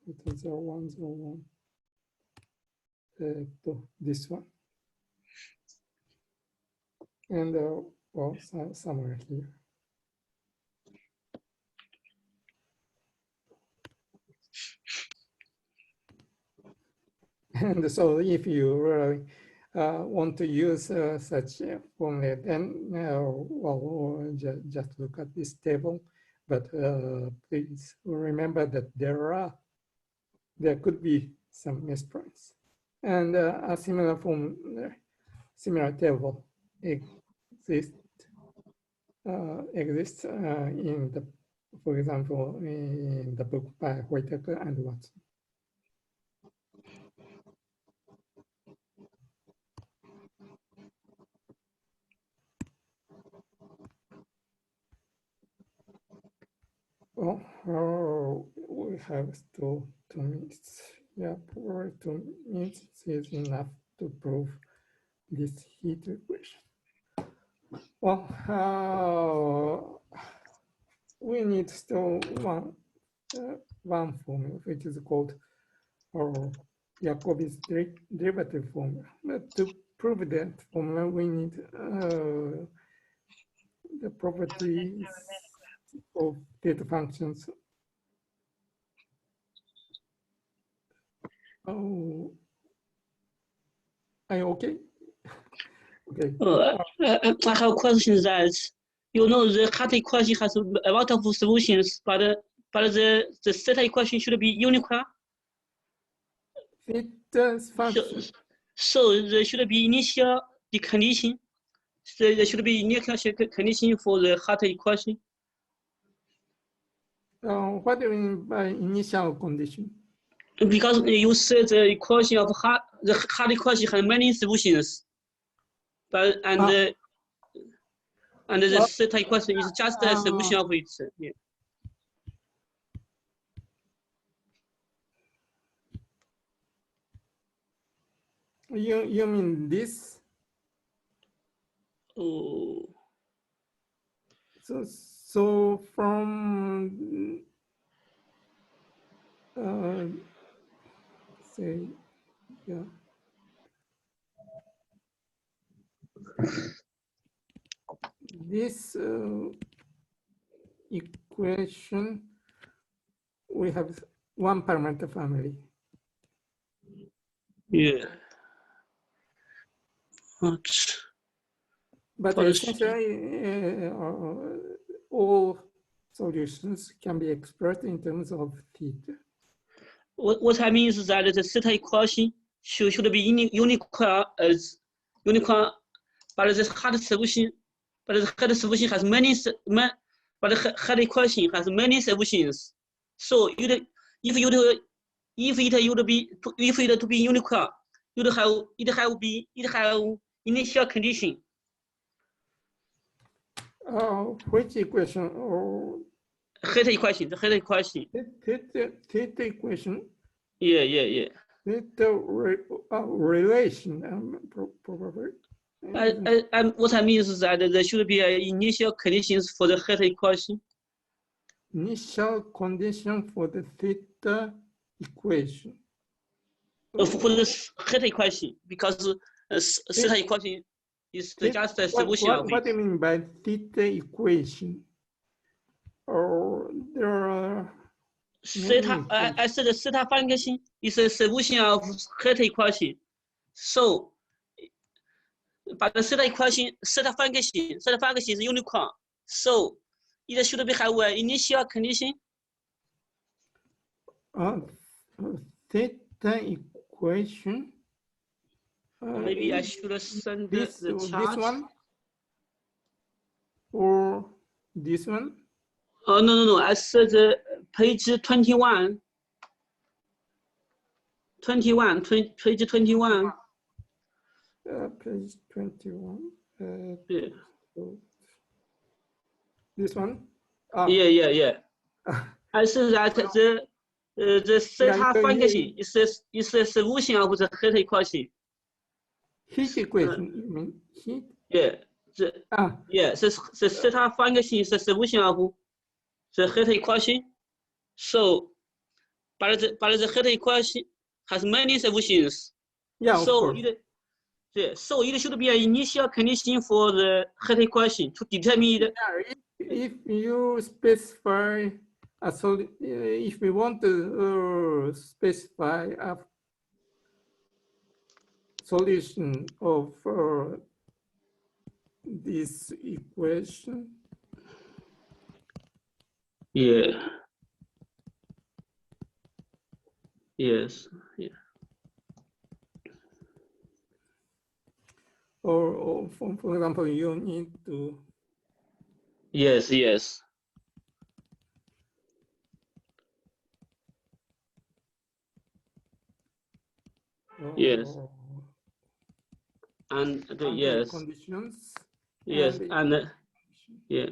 it is 101. This one. And well, somewhere here. And so if you really want to use such a formula, then well, just look at this table. But please remember that there could be some misprice. And a similar table exists in the, for example, in the book by Whitaker and Watson. Well, we have still 2 minutes. Yeah, probably 2 minutes is enough to prove this heat equation. Well, we need still one formula, which is called Jacobi's derivative formula. But to prove that formula, we need the properties of theta functions. Oh, are you okay? Okay. I have a question that you know the Hart equation has a lot of solutions, but the theta equation should be unique. Theta's function. So there should be initial condition. So there should be initial condition for the Hart equation. What do you mean by initial condition? Because you said the equation of the Hart equation has many solutions, but the theta equation is just a solution of it. Yeah. You mean this? Oh. So from say, yeah. This equation, we have one parameter family. Yeah. But essentially, all solutions can be expressed in terms of theta. What I mean is that the theta equation should be unique as unique, but the Hart solution, has many, but the Hart equation has many solutions. So if it to be unique, it have initial condition. Which equation? Theta equation, the Hart equation. Theta equation. Yeah. Theta relation, probably. What I mean is that there should be initial conditions for the Hart equation. Initial condition for the theta equation. For the Hart equation, because theta equation is just a solution of it. What do you mean by theta equation? There are theta. I said the theta function is a solution of Hart equation. So, but the theta function is unique. So, it should have an initial condition. Theta equation. Maybe I should send the chart. This one or this one? Oh no! I said page 21. Page 21. Page 21. Yeah. So this one? Yeah. I think that the theta function is a solution of the heat equation. Heat equation, you mean heat? Yeah. The theta function is a solution of the heat equation. So, but the heat equation has many solutions. Yeah, of so course. So it should be an initial condition for the heat equation to determine. If you specify a solid, if we want to specify a solution of this equation. Yeah. Yes. Yeah. Or for example, you need to. Yes. Yes. And yes. Conditions. Yes. And yeah.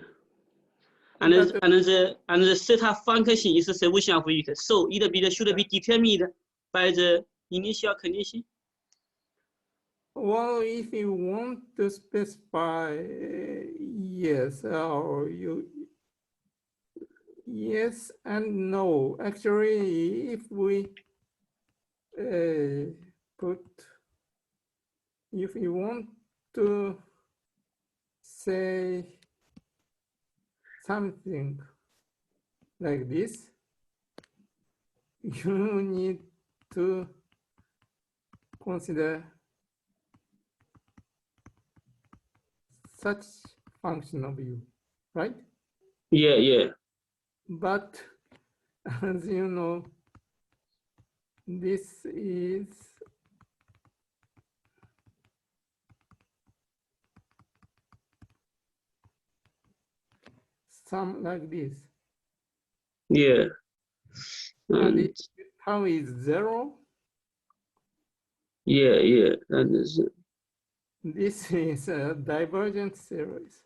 And But, the theta function is a solution of it. So it should be determined by the initial condition. Well, if you want to specify yes, or yes and no. Actually, if we if you want to say something like this, you need to consider such function of u, right? Yeah. But as you know, this is some like this. Yeah. And how is 0? Yeah. That is. This is a divergent series.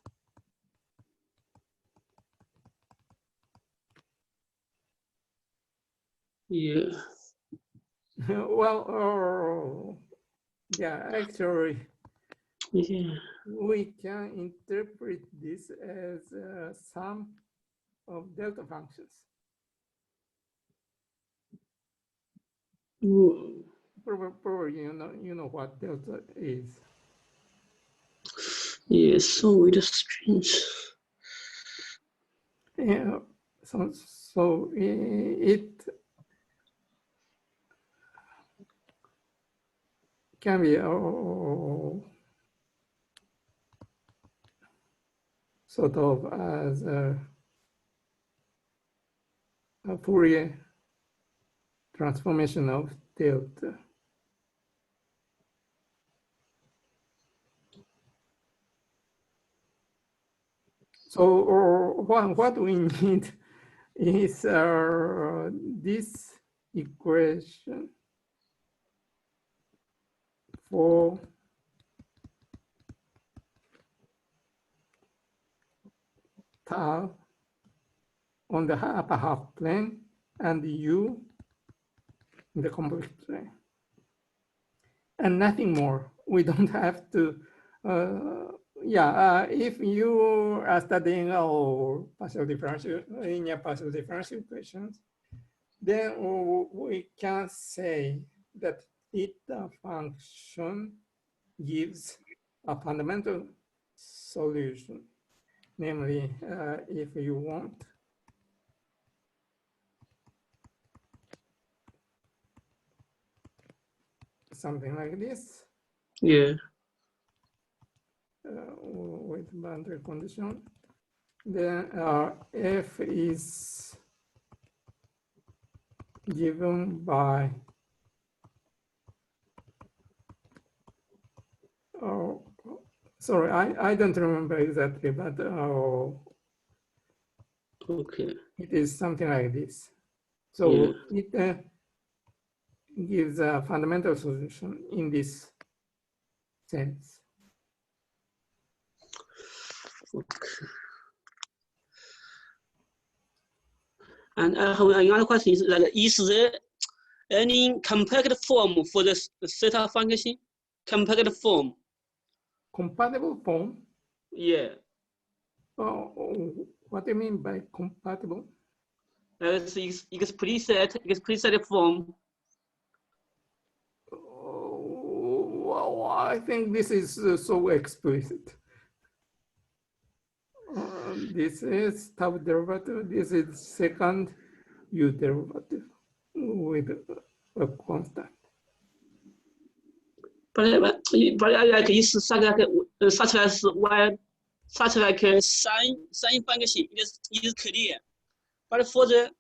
Yeah. Well, yeah, actually, Yeah. we can interpret this as a sum of delta functions. Probably you know what delta is. Yes, so it is strange. Yeah, so it can be sort of as a Fourier transformation of delta. So what we need is this equation for tau on the upper half plane and u in the convex plane. And nothing more. We don't have to, if you are studying our linear partial differential equations, then we can say that theta function gives a fundamental solution. Namely, if you want something like this. Yeah. With boundary condition, then f is given by sorry, I don't remember exactly, but okay, it is something like this. So it gives a fundamental solution in this sense. Okay. And I have another question: is there any compact form for the theta function? Compact form. Compatible form? Yeah. What do you mean by compatible? It's explicit form. Well, I think this is so explicit. This is top derivative. This is second u derivative with a constant. But like is such as y, such like sine function is clear. But for the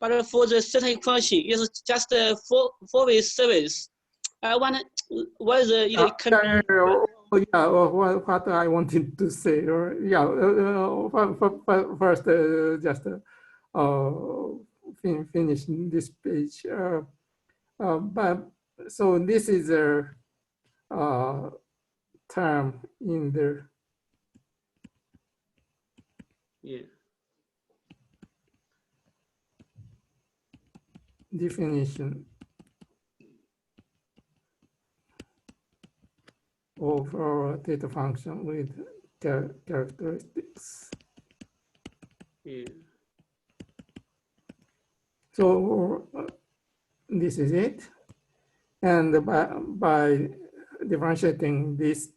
theta equation is just a four-way series. I wonder whether it can. Yeah, what I wanted to say, first, just finish this page. But so this is a term in the definition of theta function with characteristics. Yeah. So this is it. And by differentiating this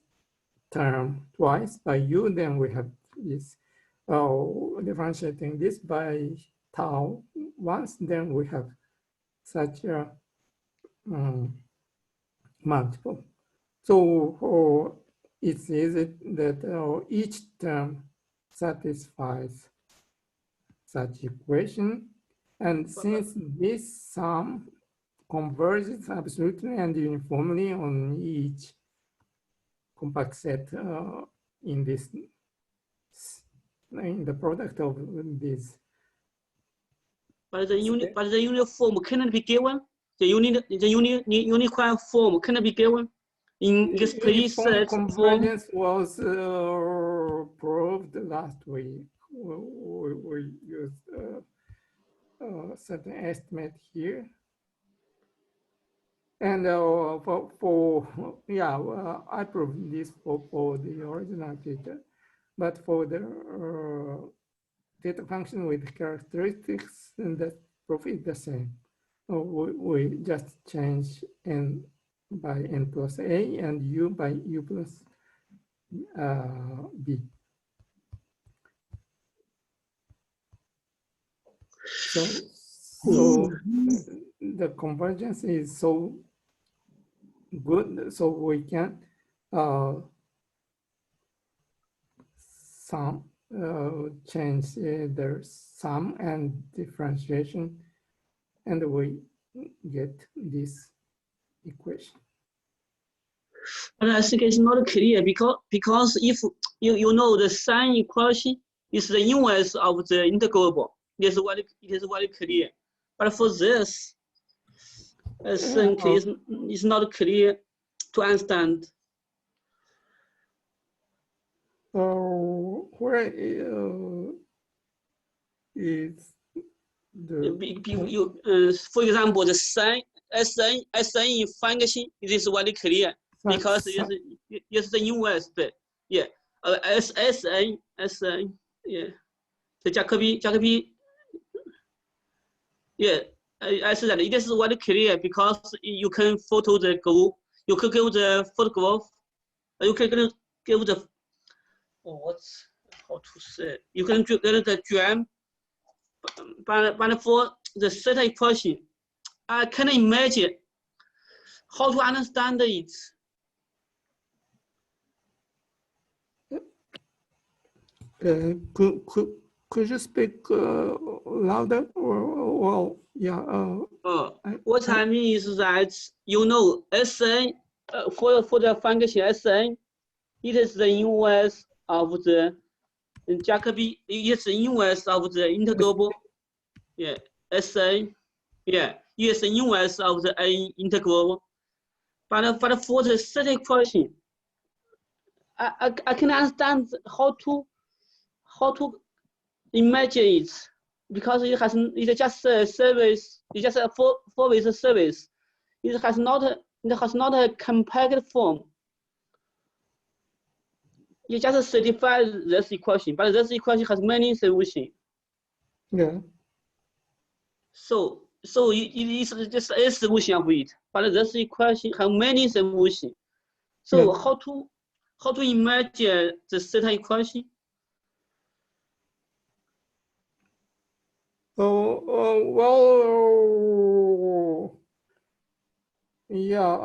term twice by u, then we have this. Differentiating this by tau once, then we have such a multiple. So it's easy that each term satisfies such equation. And since this sum converges absolutely and uniformly on each compact set in the product of this. But the unit form cannot be given. The unique form cannot be given in explicit convergence was proved last week. We used certain estimate here. And I proved this for the original theta, but for the theta function with characteristics, and that proof is the same. We just change n by n plus a and u by u plus b. So the convergence is so good, so we can change the sum and differentiation, and we get this equation. But I think it's not clear because if you know the sine equation is the inverse of the integral, it is very clear. But for this, I think it's not clear to understand. Where is the for example, the sine SN function is very clear because it's the inverse. Yeah, SN yeah, the Jacobi yeah. I said that it is very clear because you can photo the group, you can give the photograph, you can give the what's how to say, you can give the drum, but for the theta equation, I can imagine how to understand it. Could you speak louder? Well, yeah. What I mean is that you know Sn for the function Sn, it is the inverse of the Jacobi. It's the inverse of the integral. Yeah, Sn. Yeah, it's the inverse of the A integral. But for the theta equation, I can understand how to imagine it, because it's just a service. It's just a four-way service. It has not a compact form. You just certify this equation, but this equation has many solutions. Yeah. So it is just a solution of it, but this equation has many solutions. So yeah. how to imagine the theta equation? Well, yeah,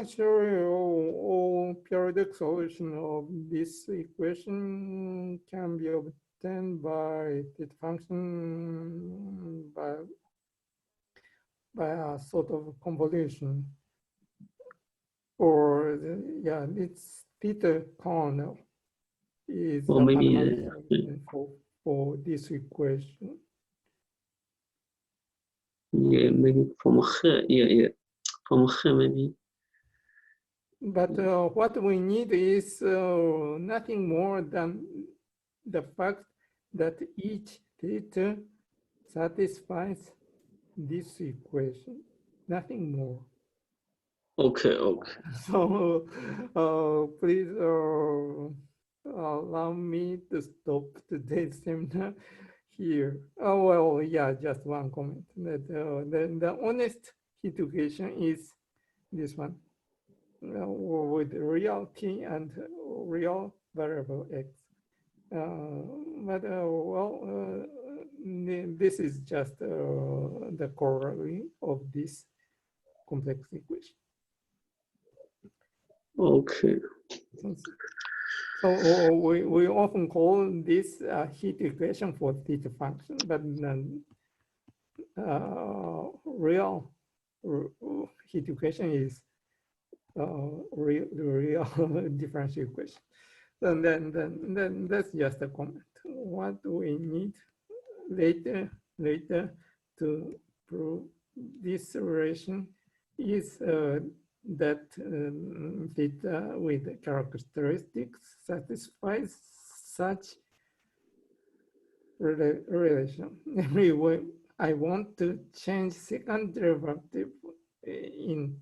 actually, all periodic solution of this equation can be obtained by theta function by a sort of convolution, or yeah, its theta kernel is Or the maybe fundamental solution for this equation. Yeah, maybe from her, yeah, from her maybe. But what we need is nothing more than the fact that each theta satisfies this equation, nothing more. Okay. So please allow me to stop today's seminar here. Oh, well, yeah, just one comment. That the honest equation is this one. With real t and real variable x. This is just the corollary of this complex equation. Okay. So we often call this heat equation for theta function, but real heat equation is real differential equation. And then that's just a comment. What do we need later to prove this relation is that theta with characteristics satisfies such relation. Anyway, I want to change second derivative in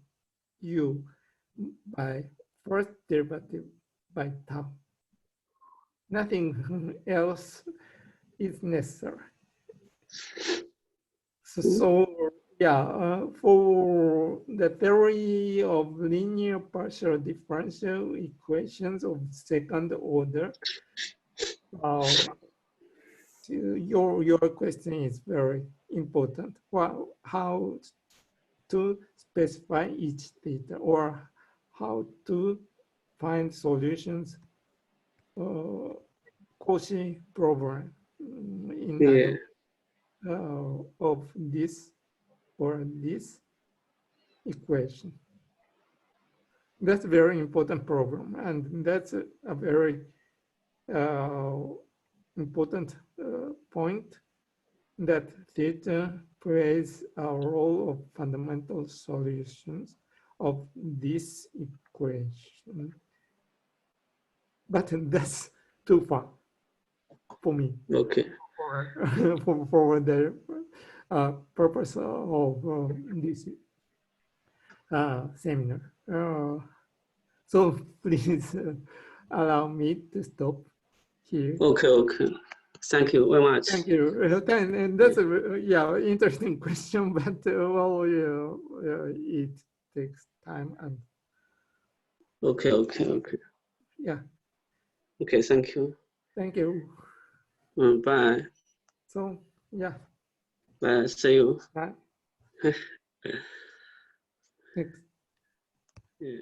U by first derivative by tau. Nothing else is necessary. So yeah, for the theory of linear partial differential equations of second order, your question is very important. Well, how to specify each theta, or how to find solutions Cauchy problem in of this or this equation. That's a very important problem, and that's a very important point, that theta plays a role of fundamental solutions of this equation. But that's too far for me. Okay. For the purpose of this seminar. So please allow me to stop here. Okay. Thank you very much. Thank you. And that's a interesting question, but well, it takes time and. Okay. Yeah. Okay, thank you. Thank you. Bye. So yeah. Bye. See you. Bye. Thanks. Yeah.